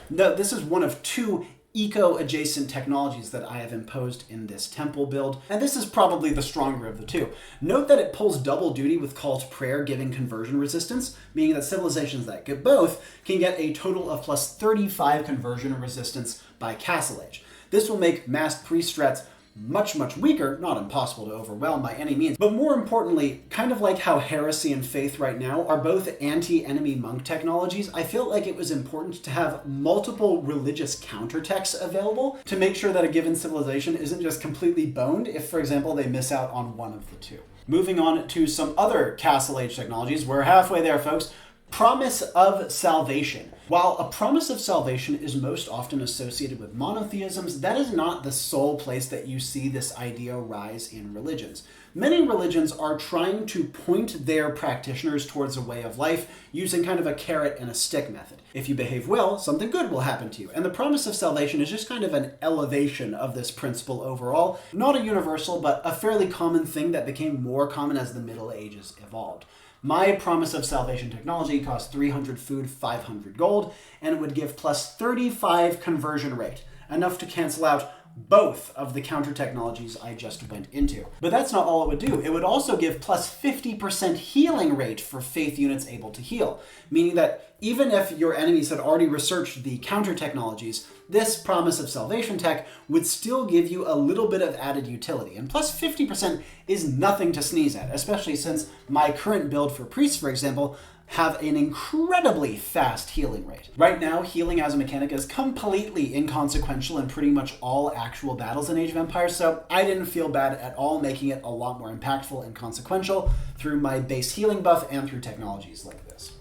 Now, this is one of two eco-adjacent technologies that I have imposed in this temple build, and this is probably the stronger of the two. Note that it pulls double duty with Call to Prayer giving conversion resistance, meaning that civilizations that get both can get a total of plus 35 conversion resistance by Castle Age. This will make masked priest strats much, much weaker, not impossible to overwhelm by any means, but more importantly, kind of like how heresy and faith right now are both anti-enemy monk technologies, I feel like it was important to have multiple religious countertexts available to make sure that a given civilization isn't just completely boned if, for example, they miss out on one of the two. Moving on to some other Castle Age technologies, we're halfway there, folks. Promise of salvation. While a promise of salvation is most often associated with monotheisms, that is not the sole place that you see this idea rise in religions. Many religions are trying to point their practitioners towards a way of life using kind of a carrot and a stick method. If you behave well, something good will happen to you. And the promise of salvation is just kind of an elevation of this principle overall. Not a universal, but a fairly common thing that became more common as the Middle Ages evolved. My Promise of Salvation technology costs 300 food, 500 gold, and it would give plus 35 conversion rate, enough to cancel out both of the counter technologies I just went into. But that's not all it would do. It would also give plus 50% healing rate for faith units able to heal, meaning that even if your enemies had already researched the counter technologies, this Promise of Salvation tech would still give you a little bit of added utility. And plus 50% is nothing to sneeze at, especially since my current build for priests, for example, have an incredibly fast healing rate. Right now, healing as a mechanic is completely inconsequential in pretty much all actual battles in Age of Empires, so I didn't feel bad at all making it a lot more impactful and consequential through my base healing buff and through technologies like this.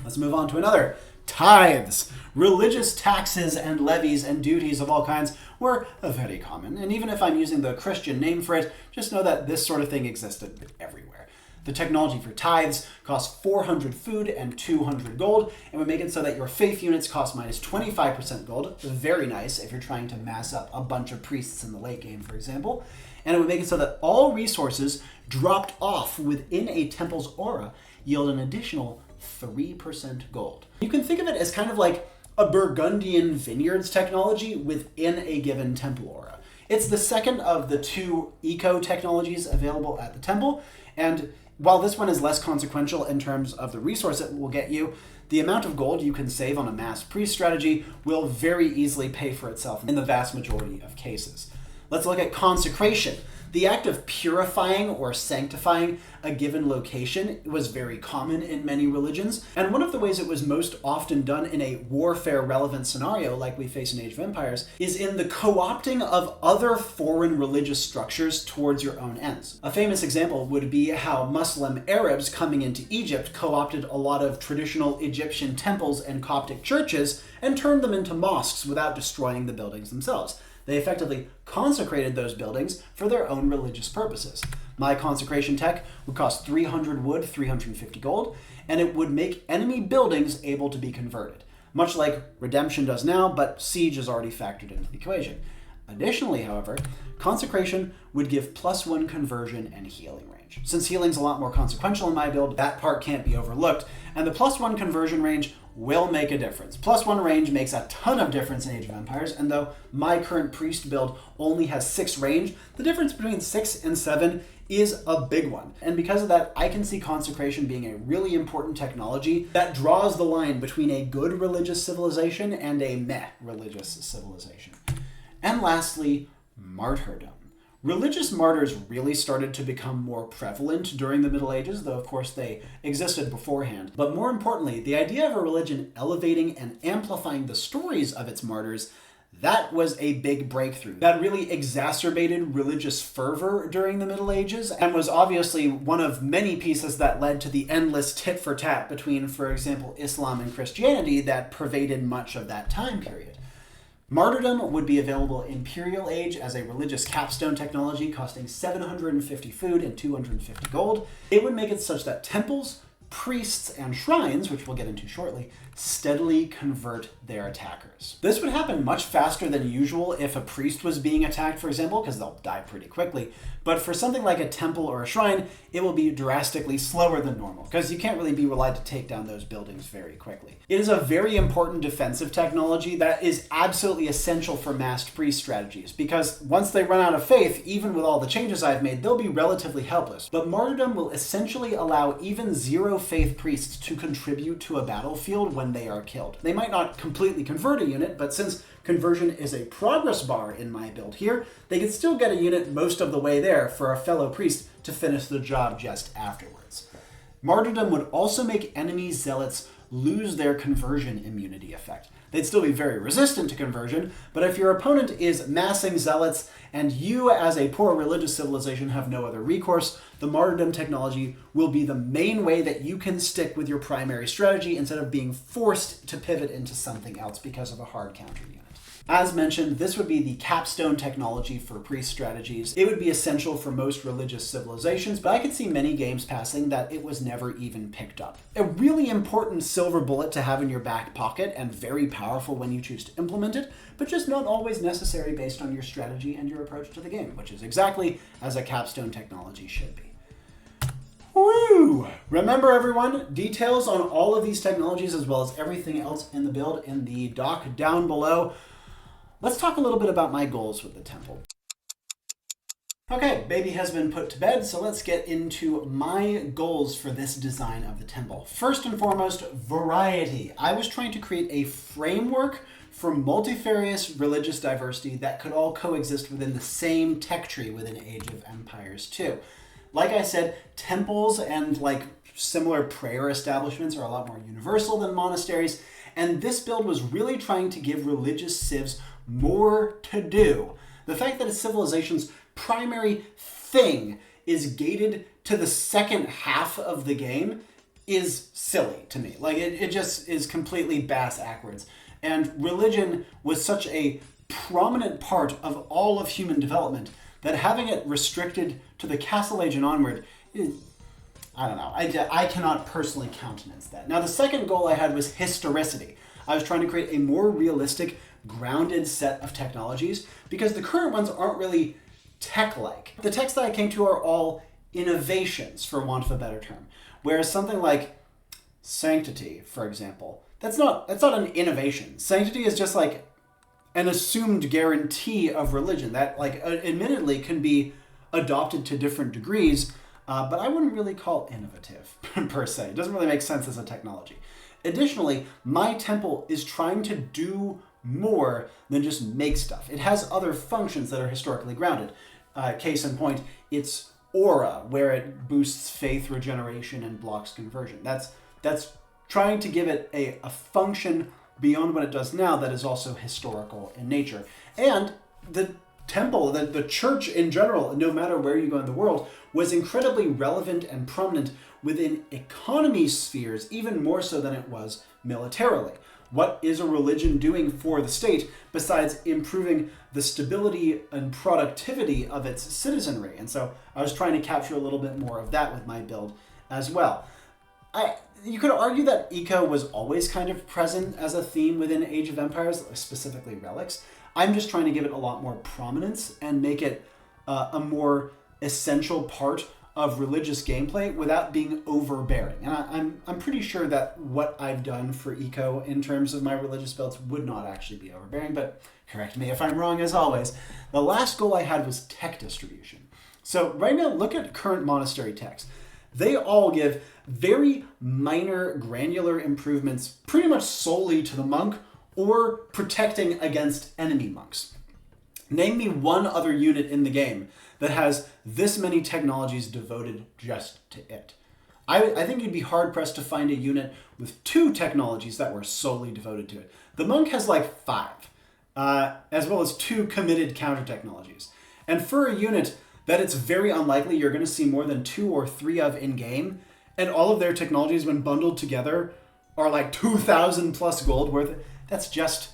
Let's move on to another. Tithes. Religious taxes and levies and duties of all kinds were very common, and even if I'm using the Christian name for it, just know that this sort of thing existed everywhere. The technology for tithes costs 400 food and 200 gold, and would make it so that your faith units cost minus 25% gold. Very nice if you're trying to mass up a bunch of priests in the late game, for example. And it would make it so that all resources dropped off within a temple's aura yield an additional 3% gold. You can think of it as kind of like a Burgundian vineyards technology within a given temple aura. It's the second of the two eco technologies available at the temple, and while this one is less consequential in terms of the resource it will get you, the amount of gold you can save on a mass priest strategy will very easily pay for itself in the vast majority of cases. Let's look at consecration. The act of purifying or sanctifying a given location was very common in many religions, and one of the ways it was most often done in a warfare-relevant scenario like we face in Age of Empires is in the co-opting of other foreign religious structures towards your own ends. A famous example would be how Muslim Arabs coming into Egypt co-opted a lot of traditional Egyptian temples and Coptic churches and turned them into mosques without destroying the buildings themselves. They effectively consecrated those buildings for their own religious purposes. My consecration tech would cost 300 wood, 350 gold, and it would make enemy buildings able to be converted, much like Redemption does now, but Siege is already factored into the equation. Additionally, however, consecration would give +1 conversion and healing range. Since healing's a lot more consequential in my build, that part can't be overlooked, and the +1 conversion range will make a difference. +1 range makes a ton of difference in Age of Empires, and though my current priest build only has 6 range, the difference between 6 and 7 is a big one. And because of that, I can see consecration being a really important technology that draws the line between a good religious civilization and a meh religious civilization. And lastly, martyrdom. Religious martyrs really started to become more prevalent during the Middle Ages, though of course they existed beforehand. But more importantly, the idea of a religion elevating and amplifying the stories of its martyrs, that was a big breakthrough. That really exacerbated religious fervor during the Middle Ages and was obviously one of many pieces that led to the endless tit for tat between, for example, Islam and Christianity that pervaded much of that time period. Martyrdom would be available in Imperial Age as a religious capstone technology costing 750 food and 250 gold. It would make it such that temples, priests, and shrines, which we'll get into shortly, steadily convert their attackers. This would happen much faster than usual if a priest was being attacked, for example, because they'll die pretty quickly. But for something like a temple or a shrine, it will be drastically slower than normal, because you can't really be relied to take down those buildings very quickly. It is a very important defensive technology that is absolutely essential for massed priest strategies, because once they run out of faith, even with all the changes I've made, they'll be relatively helpless. But martyrdom will essentially allow even zero faith priests to contribute to a battlefield when they are killed. They might not completely convert a unit, but since conversion is a progress bar in my build here, they can still get a unit most of the way there for a fellow priest to finish the job just afterwards. Martyrdom would also make enemy zealots lose their conversion immunity effect. They'd still be very resistant to conversion, but if your opponent is massing zealots and you as a poor religious civilization have no other recourse, the martyrdom technology will be the main way that you can stick with your primary strategy instead of being forced to pivot into something else because of a hard counter unit. As mentioned, this would be the capstone technology for priest strategies. It would be essential for most religious civilizations, but I could see many games passing that it was never even picked up. A really important silver bullet to have in your back pocket and very powerful when you choose to implement it, but just not always necessary based on your strategy and your approach to the game, which is exactly as a capstone technology should be. Woo! Remember everyone, details on all of these technologies as well as everything else in the build in the doc down below. Let's talk a little bit about my goals with the temple. Okay, baby has been put to bed, so let's get into my goals for this design of the temple. First and foremost, variety. I was trying to create a framework for multifarious religious diversity that could all coexist within the same tech tree within Age of Empires 2. Like I said, temples and similar prayer establishments are a lot more universal than monasteries, and this build was really trying to give religious civs more to do. The fact that a civilization's primary thing is gated to the second half of the game is silly to me. It just is completely bass-ackwards. And religion was such a prominent part of all of human development that having it restricted to the Castle Age and onward is, I don't know. I cannot personally countenance that. Now, the second goal I had was historicity. I was trying to create a more realistic, grounded set of technologies because the current ones aren't really tech-like. The techs that I came to are all innovations, for want of a better term. Whereas something like sanctity, for example, that's not an innovation. Sanctity is just an assumed guarantee of religion that, admittedly can be adopted to different degrees, but I wouldn't really call innovative, per se. It doesn't really make sense as a technology. Additionally, my temple is trying to do more than just make stuff. It has other functions that are historically grounded. Case in point, its aura, where it boosts faith regeneration and blocks conversion. That's trying to give it a function beyond what it does now that is also historical in nature. And the temple, the church in general, no matter where you go in the world, was incredibly relevant and prominent within economy spheres, even more so than it was militarily. What is a religion doing for the state besides improving the stability and productivity of its citizenry? And so I was trying to capture a little bit more of that with my build as well. You could argue that eco was always kind of present as a theme within Age of Empires, specifically relics. I'm just trying to give it a lot more prominence and make it a more essential part of religious gameplay without being overbearing. And I'm pretty sure that what I've done for eco in terms of my religious builds would not actually be overbearing, but correct me if I'm wrong as always. The last goal I had was tech distribution. So right now, look at current monastery techs. They all give very minor granular improvements pretty much solely to the monk or protecting against enemy monks. Name me one other unit in the game that has this many technologies devoted just to it. I think you'd be hard-pressed to find a unit with 2 technologies that were solely devoted to it. The monk has like 5, as well as 2 committed counter technologies. And for a unit that it's very unlikely you're going to see more than 2 or 3 of in-game, and all of their technologies when bundled together are like 2,000 plus gold worth, that's just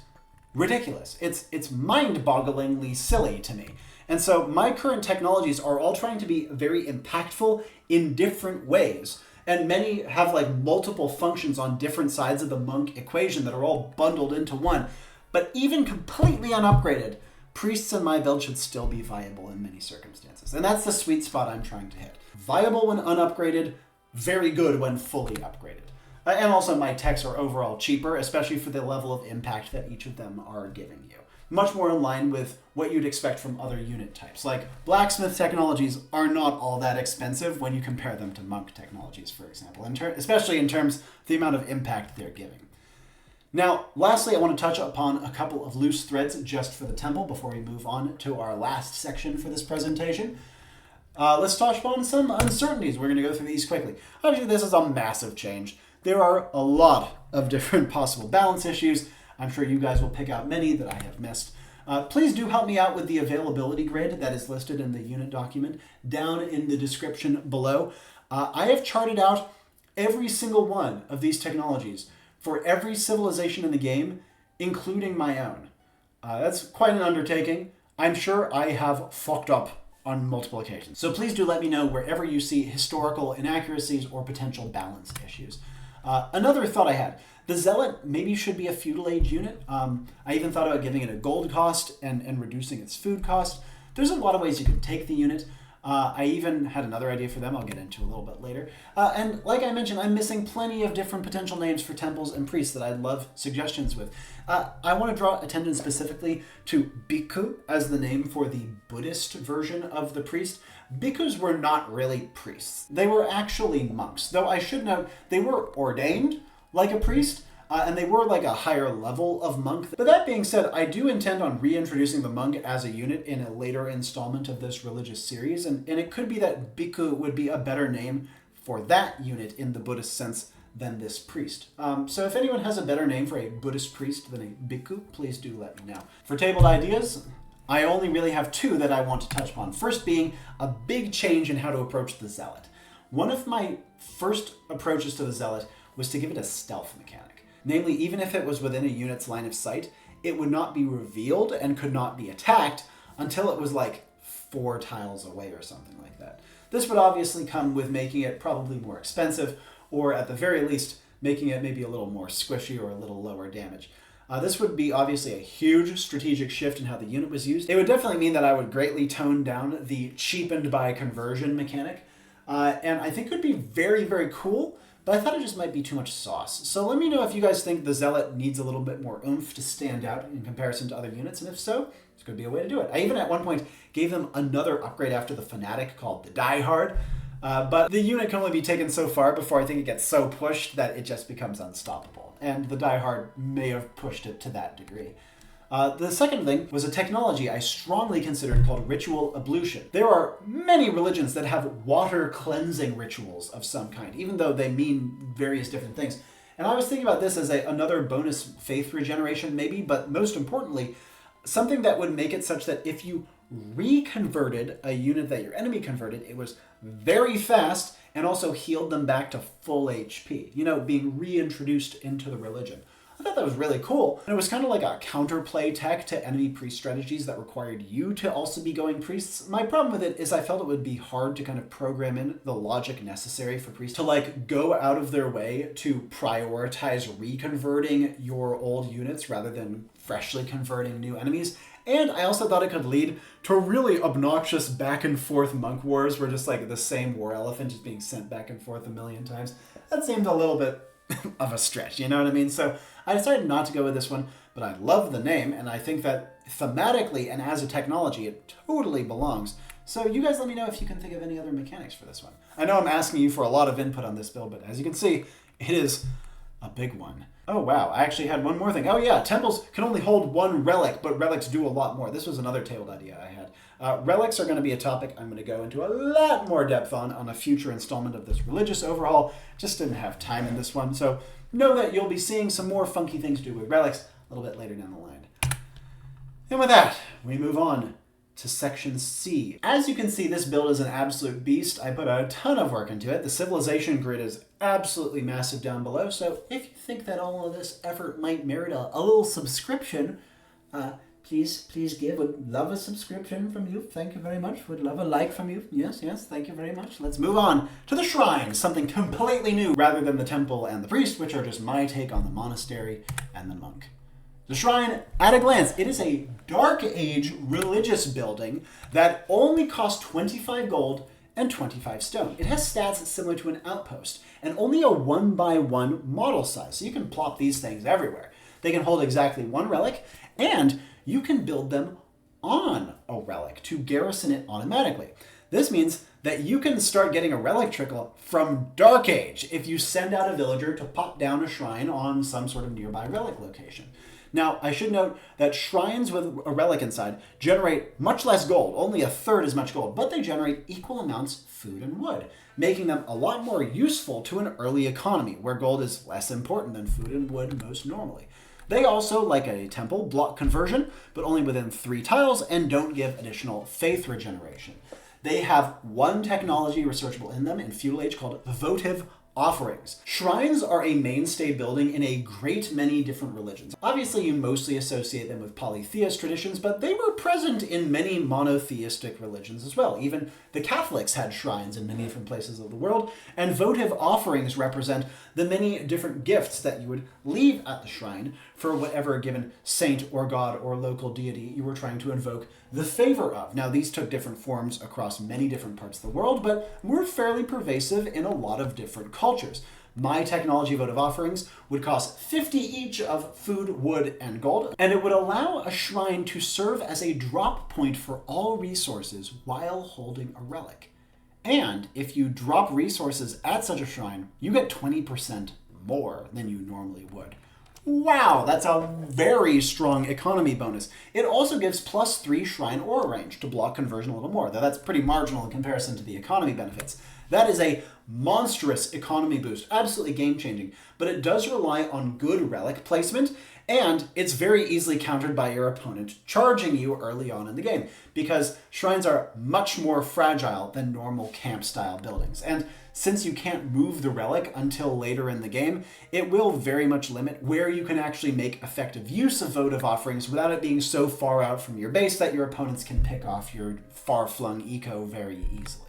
ridiculous. It's mind-bogglingly silly to me. And so my current technologies are all trying to be very impactful in different ways. And many have like multiple functions on different sides of the monk equation that are all bundled into one. But even completely unupgraded, priests in my build should still be viable in many circumstances. And that's the sweet spot I'm trying to hit. Viable when unupgraded, very good when fully upgraded. And also my techs are overall cheaper, especially for the level of impact that each of them are giving you. Much more in line with what you'd expect from other unit types. Like blacksmith technologies are not all that expensive when you compare them to monk technologies, for example, especially in terms of the amount of impact they're giving. Now, lastly, I want to touch upon a couple of loose threads just for the temple before we move on to our last section for this presentation. Let's touch upon some uncertainties. We're going to go through these quickly. Obviously, this is a massive change. There are a lot of different possible balance issues. I'm sure you guys will pick out many that I have missed. Please do help me out with the availability grid that is listed in the unit document down in the description below. I have charted out every single one of these technologies for every civilization in the game, including my own. That's quite an undertaking. I'm sure I have fucked up on multiple occasions. So please do let me know wherever you see historical inaccuracies or potential balance issues. Another thought I had, the Zealot maybe should be a feudal age unit. I even thought about giving it a gold cost and reducing its food cost. There's a lot of ways you can take the unit. I even had another idea for them I'll get into a little bit later. And like I mentioned, I'm missing plenty of different potential names for temples and priests that I'd love suggestions with. I want to draw attention specifically to Bhikkhu as the name for the Buddhist version of the priest. Bhikkhus were not really priests. They were actually monks, though I should note they were ordained like a priest, and they were like a higher level of monk. But that being said, I do intend on reintroducing the monk as a unit in a later installment of this religious series, and it could be that Bhikkhu would be a better name for that unit in the Buddhist sense than this priest. So if anyone has a better name for a Buddhist priest than a Bhikkhu, please do let me know. For tabled ideas, I only really have 2 that I want to touch upon. First being a big change in how to approach the Zealot. One of my first approaches to the Zealot was to give it a stealth mechanic. Namely, even if it was within a unit's line of sight, it would not be revealed and could not be attacked until it was like 4 tiles away or something like that. This would obviously come with making it probably more expensive, or at the very least, making it maybe a little more squishy or a little lower damage. This would be obviously a huge strategic shift in how the unit was used. It would definitely mean that I would greatly tone down the cheapened by conversion mechanic. And I think it would be very, very cool, but I thought it just might be too much sauce. So let me know if you guys think the Zealot needs a little bit more oomph to stand out in comparison to other units, and if so, this could be a way to do it. I even at one point gave them another upgrade after the Fanatic called the Die Hard, but the unit can only be taken so far before I think it gets so pushed that it just becomes unstoppable. And the Die Hard may have pushed it to that degree. The second thing was a technology I strongly considered called ritual ablution. There are many religions that have water cleansing rituals of some kind, even though they mean various different things. And I was thinking about this as another bonus faith regeneration maybe, but most importantly, something that would make it such that if you reconverted a unit that your enemy converted, it was very fast and also healed them back to full HP, being reintroduced into the religion. I thought that was really cool. And it was kind of like a counterplay tech to enemy priest strategies that required you to also be going priests. My problem with it is I felt it would be hard to kind of program in the logic necessary for priests to go out of their way to prioritize reconverting your old units rather than freshly converting new enemies. And I also thought it could lead to really obnoxious back and forth monk wars where just the same war elephant is being sent back and forth a million times. That seemed a little bit of a stretch, you know what I mean? So I decided not to go with this one, but I love the name, and I think that thematically and as a technology, it totally belongs. So you guys let me know if you can think of any other mechanics for this one. I know I'm asking you for a lot of input on this build, but as you can see, it is a big one. Oh wow, I actually had one more thing. Oh yeah, temples can only hold 1 relic, but relics do a lot more. This was another tabled idea I had. Relics are going to be a topic I'm going to go into a lot more depth on a future installment of this religious overhaul. Just didn't have time in this one, so know that you'll be seeing some more funky things to do with relics a little bit later down the line. And with that, we move on to section C. As you can see, this build is an absolute beast. I put a ton of work into it. The civilization grid is absolutely massive down below, so if you think that all of this effort might merit a little subscription, please give. Would love a subscription from you. Thank you very much. Would love a like from you. Yes, thank you very much. Let's move on to the shrine, something completely new rather than the temple and the priest, which are just my take on the monastery and the monk. The shrine, at a glance, it is a Dark Age religious building that only costs 25 gold and 25 stone. It has stats similar to an outpost and only a 1x1 model size, so you can plop these things everywhere. They can hold exactly one relic, and you can build them on a relic to garrison it automatically. This means that you can start getting a relic trickle from Dark Age if you send out a villager to pop down a shrine on some sort of nearby relic location. Now, I should note that shrines with a relic inside generate much less gold, only a third as much gold, but they generate equal amounts of food and wood, making them a lot more useful to an early economy where gold is less important than food and wood most normally. They also, like a temple, block conversion, but only within 3 tiles and don't give additional faith regeneration. They have one technology researchable in them in Feudal Age called votive offerings. Shrines are a mainstay building in a great many different religions. Obviously, you mostly associate them with polytheist traditions, but they were present in many monotheistic religions as well. Even the Catholics had shrines in many different places of the world, and votive offerings represent the many different gifts that you would leave at the shrine for whatever given saint or god or local deity you were trying to invoke the favor of. Now, these took different forms across many different parts of the world, but were fairly pervasive in a lot of different cultures. My technology votive offerings would cost 50 each of food, wood, and gold, and it would allow a shrine to serve as a drop point for all resources while holding a relic. And if you drop resources at such a shrine, you get 20% more than you normally would. Wow, that's a very strong economy bonus. It also gives +3 shrine aura range to block conversion a little more, though that's pretty marginal in comparison to the economy benefits. That is a monstrous economy boost, absolutely game-changing, but it does rely on good relic placement, and it's very easily countered by your opponent charging you early on in the game, because shrines are much more fragile than normal camp-style buildings. And since you can't move the relic until later in the game, it will very much limit where you can actually make effective use of votive offerings without it being so far out from your base that your opponents can pick off your far-flung eco very easily.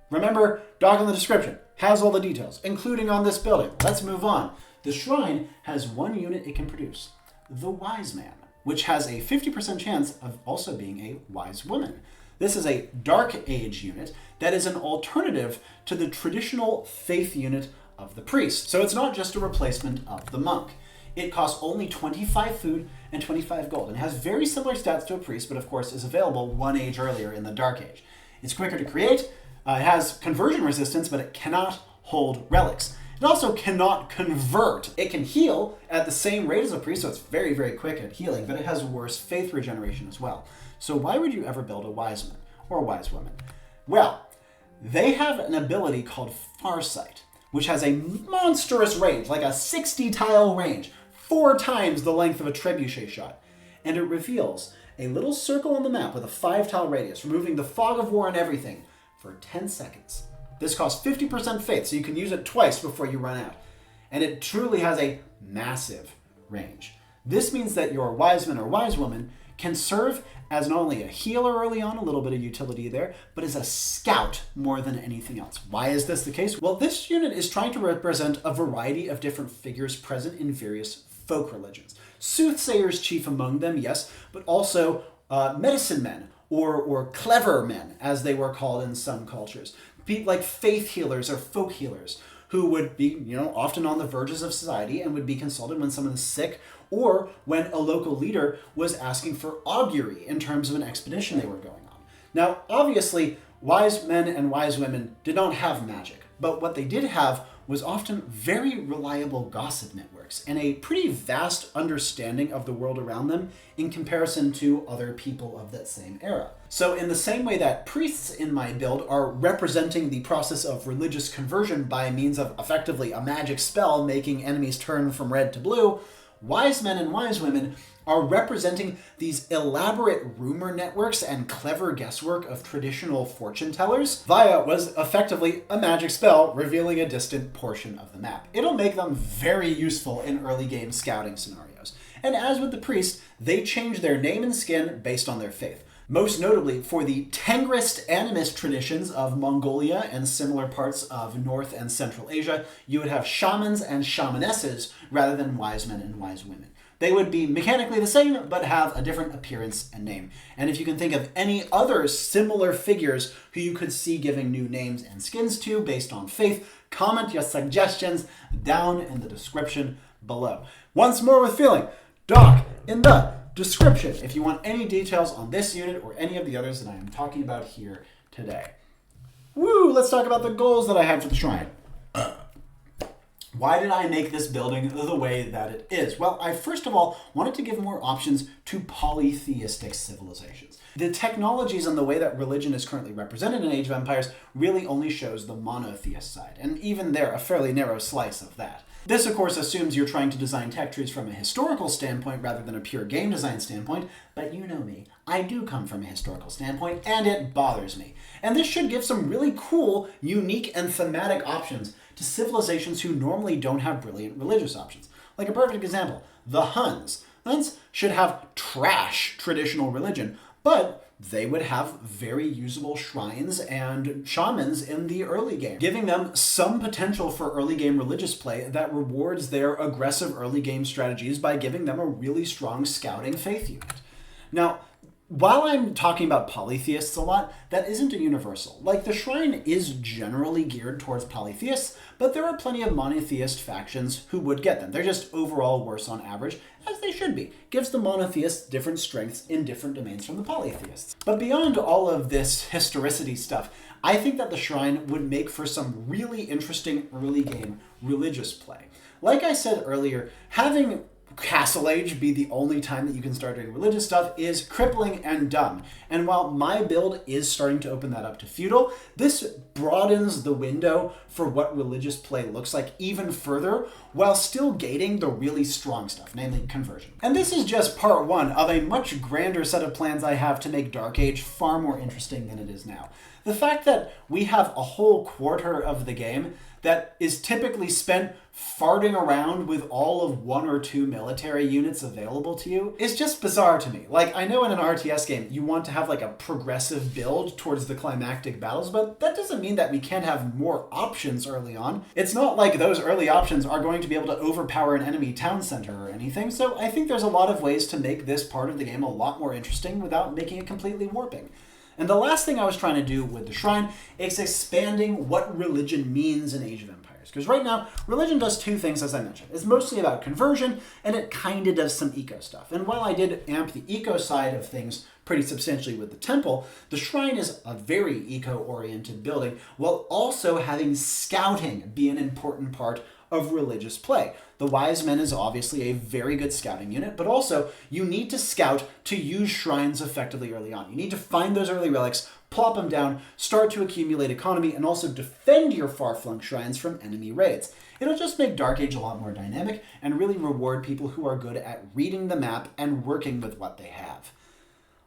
Remember, dog in the description has all the details, including on this building. Let's move on. The shrine has one unit it can produce, the Wiseman, which has a 50% chance of also being a wise woman. This is a Dark Age unit that is an alternative to the traditional faith unit of the priest. So it's not just a replacement of the monk. It costs only 25 food and 25 gold and has very similar stats to a priest, but of course is available 1 age earlier in the Dark Age. It's quicker to create, it has conversion resistance, but it cannot hold relics. It also cannot convert. It can heal at the same rate as a priest, so it's very, very quick at healing, but it has worse faith regeneration as well. So why would you ever build a Wiseman or a wise woman? Well, they have an ability called Farsight, which has a monstrous range, like a 60-tile range, 4 times the length of a trebuchet shot. And it reveals a little circle on the map with a 5-tile radius, removing the fog of war and everything for 10 seconds. This costs 50% faith, so you can use it twice before you run out. And it truly has a massive range. This means that your Wiseman or Wise Woman can serve as not only a healer early on, a little bit of utility there, but as a scout more than anything else. Why is this the case? Well, this unit is trying to represent a variety of different figures present in various folk religions. Soothsayers chief among them, yes, but also medicine men, or clever men, as they were called in some cultures. Like faith healers or folk healers, who would be, often on the verges of society and would be consulted when someone is sick or when a local leader was asking for augury in terms of an expedition they were going on. Now, obviously, wise men and wise women did not have magic, but what they did have was often very reliable gossip networks. networks and a pretty vast understanding of the world around them in comparison to other people of that same era. So in the same way that priests in my build are representing the process of religious conversion by means of effectively a magic spell making enemies turn from red to blue, wise men and wise women are representing these elaborate rumor networks and clever guesswork of traditional fortune tellers via was effectively a magic spell revealing a distant portion of the map. It'll make them very useful in early game scouting scenarios. And as with the priest, they change their name and skin based on their faith. Most notably for the Tengrist animist traditions of Mongolia and similar parts of North and Central Asia, you would have shamans and shamanesses rather than wise men and wise women. They would be mechanically the same, but have a different appearance and name. And if you can think of any other similar figures who you could see giving new names and skins to based on faith, comment your suggestions down in the description below. Once more with feeling, doc in the description if you want any details on this unit or any of the others that I am talking about here today. Woo! Let's talk about the goals that I had for the shrine. Why did I make this building the way that it is? Well, I first of all wanted to give more options to polytheistic civilizations. The technologies and the way that religion is currently represented in Age of Empires really only shows the monotheist side, and even there, a fairly narrow slice of that. This, of course, assumes you're trying to design tech trees from a historical standpoint rather than a pure game design standpoint, but you know me. I do come from a historical standpoint, and it bothers me. And this should give some really cool, unique, and thematic options to civilizations who normally don't have brilliant religious options. Like a perfect example, the Huns. The Huns should have trash traditional religion, but they would have very usable shrines and shamans in the early game, giving them some potential for early game religious play that rewards their aggressive early game strategies by giving them a really strong scouting faith unit. Now, while I'm talking about polytheists a lot, that isn't a universal. Like, the shrine is generally geared towards polytheists, but there are plenty of monotheist factions who would get them. They're just overall worse on average, as they should be. Gives the monotheists different strengths in different domains from the polytheists. But beyond all of this historicity stuff, I think that the shrine would make for some really interesting early game religious play. Like I said earlier, having Castle Age be the only time that you can start doing religious stuff is crippling and dumb. And while my build is starting to open that up to feudal, this broadens the window for what religious play looks like even further, while still gating the really strong stuff, namely conversion. And this is just part one of a much grander set of plans I have to make Dark Age far more interesting than it is now. The fact that we have a whole quarter of the game that is typically spent farting around with all of 1 or 2 military units available to you is just bizarre to me. Like, I know in an RTS game you want to have like a progressive build towards the climactic battles, but that doesn't mean that we can't have more options early on. It's not like those early options are going to be able to overpower an enemy town center or anything, so I think there's a lot of ways to make this part of the game a lot more interesting without making it completely warping. And the last thing I was trying to do with the shrine is expanding what religion means in Age of Empires. Because right now, religion does 2 things, as I mentioned. It's mostly about conversion, and it kind of does some eco stuff. And while I did amp the eco side of things pretty substantially with the temple, the shrine is a very eco-oriented building, while also having scouting be an important part of religious play. The Wise Men is obviously a very good scouting unit, but also you need to scout to use shrines effectively early on. You need to find those early relics, plop them down, start to accumulate economy, and also defend your far-flung shrines from enemy raids. It'll just make Dark Age a lot more dynamic and really reward people who are good at reading the map and working with what they have.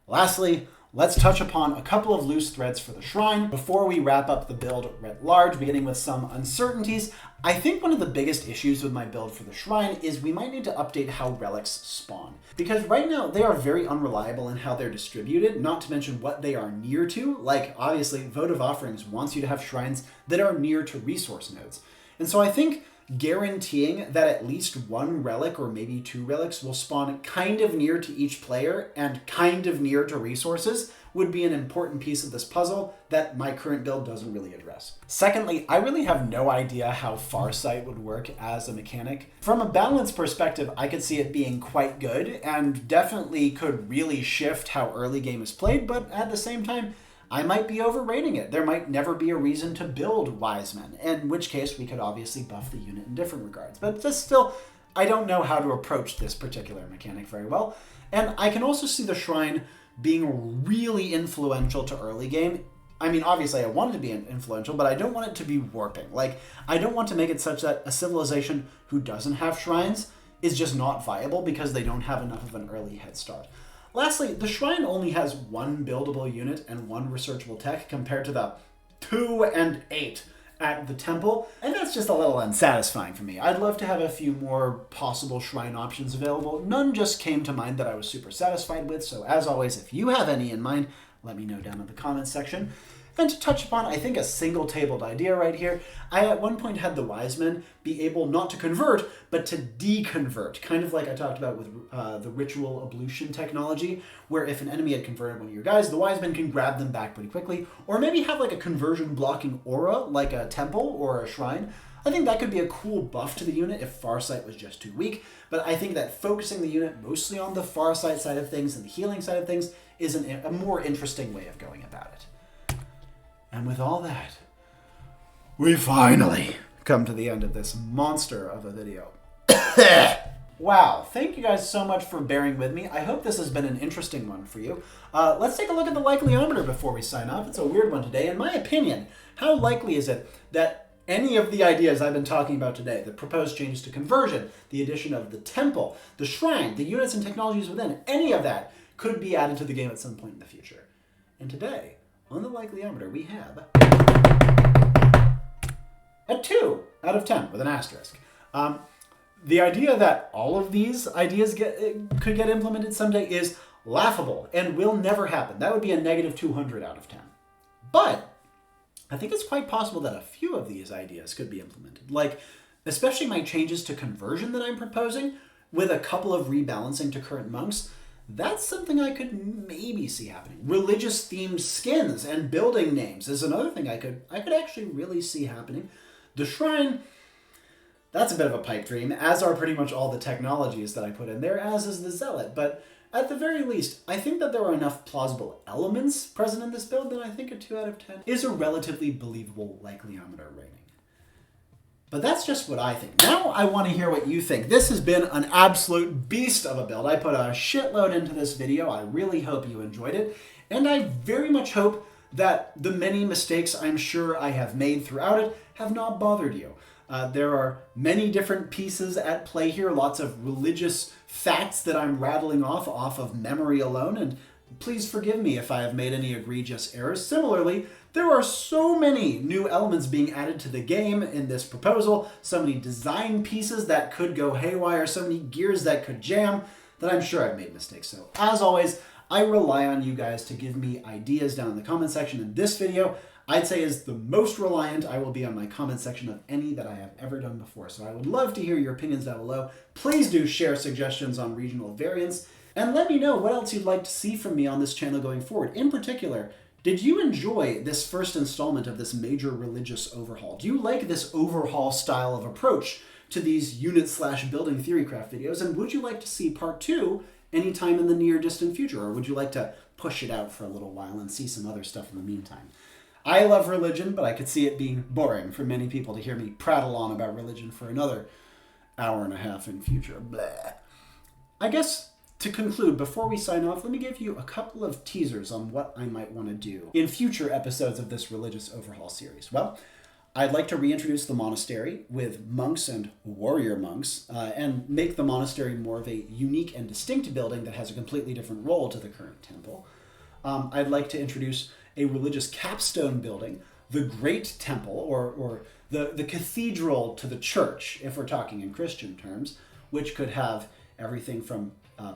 Lastly, let's touch upon a couple of loose threads for the shrine before we wrap up the build writ large, beginning with some uncertainties. I think one of the biggest issues with my build for the shrine is we might need to update how relics spawn. Because right now they are very unreliable in how they're distributed, not to mention what they are near to. Like, obviously, Votive Offerings wants you to have shrines that are near to resource nodes. And so I think guaranteeing that at least 1 relic or maybe 2 relics will spawn kind of near to each player and kind of near to resources would be an important piece of this puzzle that my current build doesn't really address. Secondly, I really have no idea how Farsight would work as a mechanic. From a balance perspective, I could see it being quite good and definitely could really shift how early game is played, but at the same time, I might be overrating it. There might never be a reason to build Wiseman, in which case we could obviously buff the unit in different regards. But just still, I don't know how to approach this particular mechanic very well. And I can also see the shrine being really influential to early game. I mean, obviously I want it to be influential, but I don't want it to be warping. Like, I don't want to make it such that a civilization who doesn't have shrines is just not viable because they don't have enough of an early head start. Lastly, the shrine only has one buildable unit and one researchable tech compared to the 2 and 8 at the temple, and that's just a little unsatisfying for me. I'd love to have a few more possible shrine options available. None just came to mind that I was super satisfied with, so as always, if you have any in mind, let me know down in the comments section. And to touch upon, I think, a single-tabled idea right here, I at one point had the Wiseman be able not to convert, but to deconvert, kind of like I talked about with the ritual ablution technology, where if an enemy had converted one of your guys, the Wiseman can grab them back pretty quickly, or maybe have like a conversion blocking aura, like a temple or a shrine. I think that could be a cool buff to the unit if Farsight was just too weak, but I think that focusing the unit mostly on the Farsight side of things and the healing side of things is a more interesting way of going about it. And with all that, we finally come to the end of this monster of a video. Wow, thank you guys so much for bearing with me. I hope this has been an interesting one for you. Let's take a look at the Likeliometer before we sign off. It's a weird one today. In my opinion, how likely is it that any of the ideas I've been talking about today, the proposed changes to conversion, the addition of the temple, the shrine, the units and technologies within, any of that could be added to the game at some point in the future? And today, on the Likeliometer, we have a 2 out of 10 with an asterisk. The idea that all of these ideas could get implemented someday is laughable and will never happen. That would be a negative 200 out of 10. But I think it's quite possible that a few of these ideas could be implemented. Like, especially my changes to conversion that I'm proposing, with a couple of rebalancing to current monks. That's something I could maybe see happening. Religious themed skins and building names is another thing I could actually really see happening. The shrine, that's a bit of a pipe dream, as are pretty much all the technologies that I put in there, as is the Zealot. But at the very least, I think that there are enough plausible elements present in this build that I think a 2 out of 10 is a relatively believable Likeliometer rating. But that's just what I think. Now I want to hear what you think. This has been an absolute beast of a build. I put a shitload into this video. I really hope you enjoyed it. And I very much hope that the many mistakes I'm sure I have made throughout it have not bothered you. There are many different pieces at play here, lots of religious facts that I'm rattling off of memory alone, and please forgive me if I have made any egregious errors. Similarly, there are so many new elements being added to the game in this proposal, so many design pieces that could go haywire, so many gears that could jam, that I'm sure I've made mistakes. So, as always, I rely on you guys to give me ideas down in the comment section. And this video, I'd say, is the most reliant I will be on my comment section of any that I have ever done before. So I would love to hear your opinions down below. Please do share suggestions on regional variants, and let me know what else you'd like to see from me on this channel going forward. In particular, did you enjoy this first installment of this major religious overhaul? Do you like this overhaul style of approach to these unit/building Theorycraft videos? And would you like to see part 2 anytime in the near distant future? Or would you like to push it out for a little while and see some other stuff in the meantime? I love religion, but I could see it being boring for many people to hear me prattle on about religion for another hour and a half in future. Blah. I guess, to conclude, before we sign off, let me give you a couple of teasers on what I might want to do in future episodes of this religious overhaul series. Well, I'd like to reintroduce the monastery with monks and warrior monks, and make the monastery more of a unique and distinct building that has a completely different role to the current temple. I'd like to introduce a religious capstone building, the Great Temple, or the cathedral to the church, if we're talking in Christian terms, which could have everything from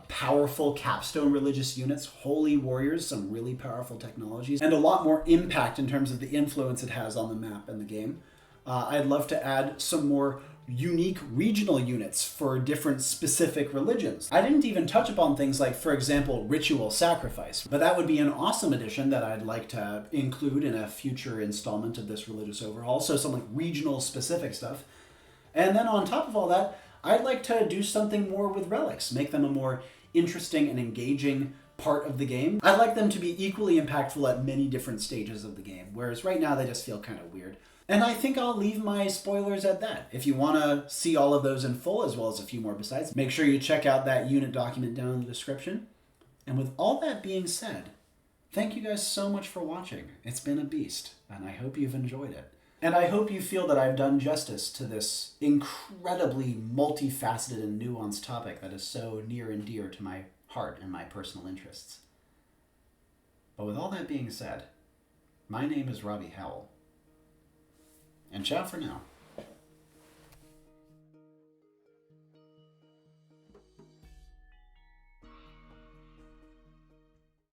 powerful capstone religious units, holy warriors, some really powerful technologies, and a lot more impact in terms of the influence it has on the map and the game. I'd love to add some more unique regional units for different specific religions. I didn't even touch upon things like, for example, ritual sacrifice, but that would be an awesome addition that I'd like to include in a future installment of this religious overhaul, so some like regional specific stuff. And then on top of all that, I'd like to do something more with relics, make them a more interesting and engaging part of the game. I'd like them to be equally impactful at many different stages of the game, whereas right now they just feel kind of weird. And I think I'll leave my spoilers at that. If you want to see all of those in full, as well as a few more besides, make sure you check out that unit document down in the description. And with all that being said, thank you guys so much for watching. It's been a beast, and I hope you've enjoyed it. And I hope you feel that I've done justice to this incredibly multifaceted and nuanced topic that is so near and dear to my heart and my personal interests. But with all that being said, my name is Robbie Howell. And ciao for now.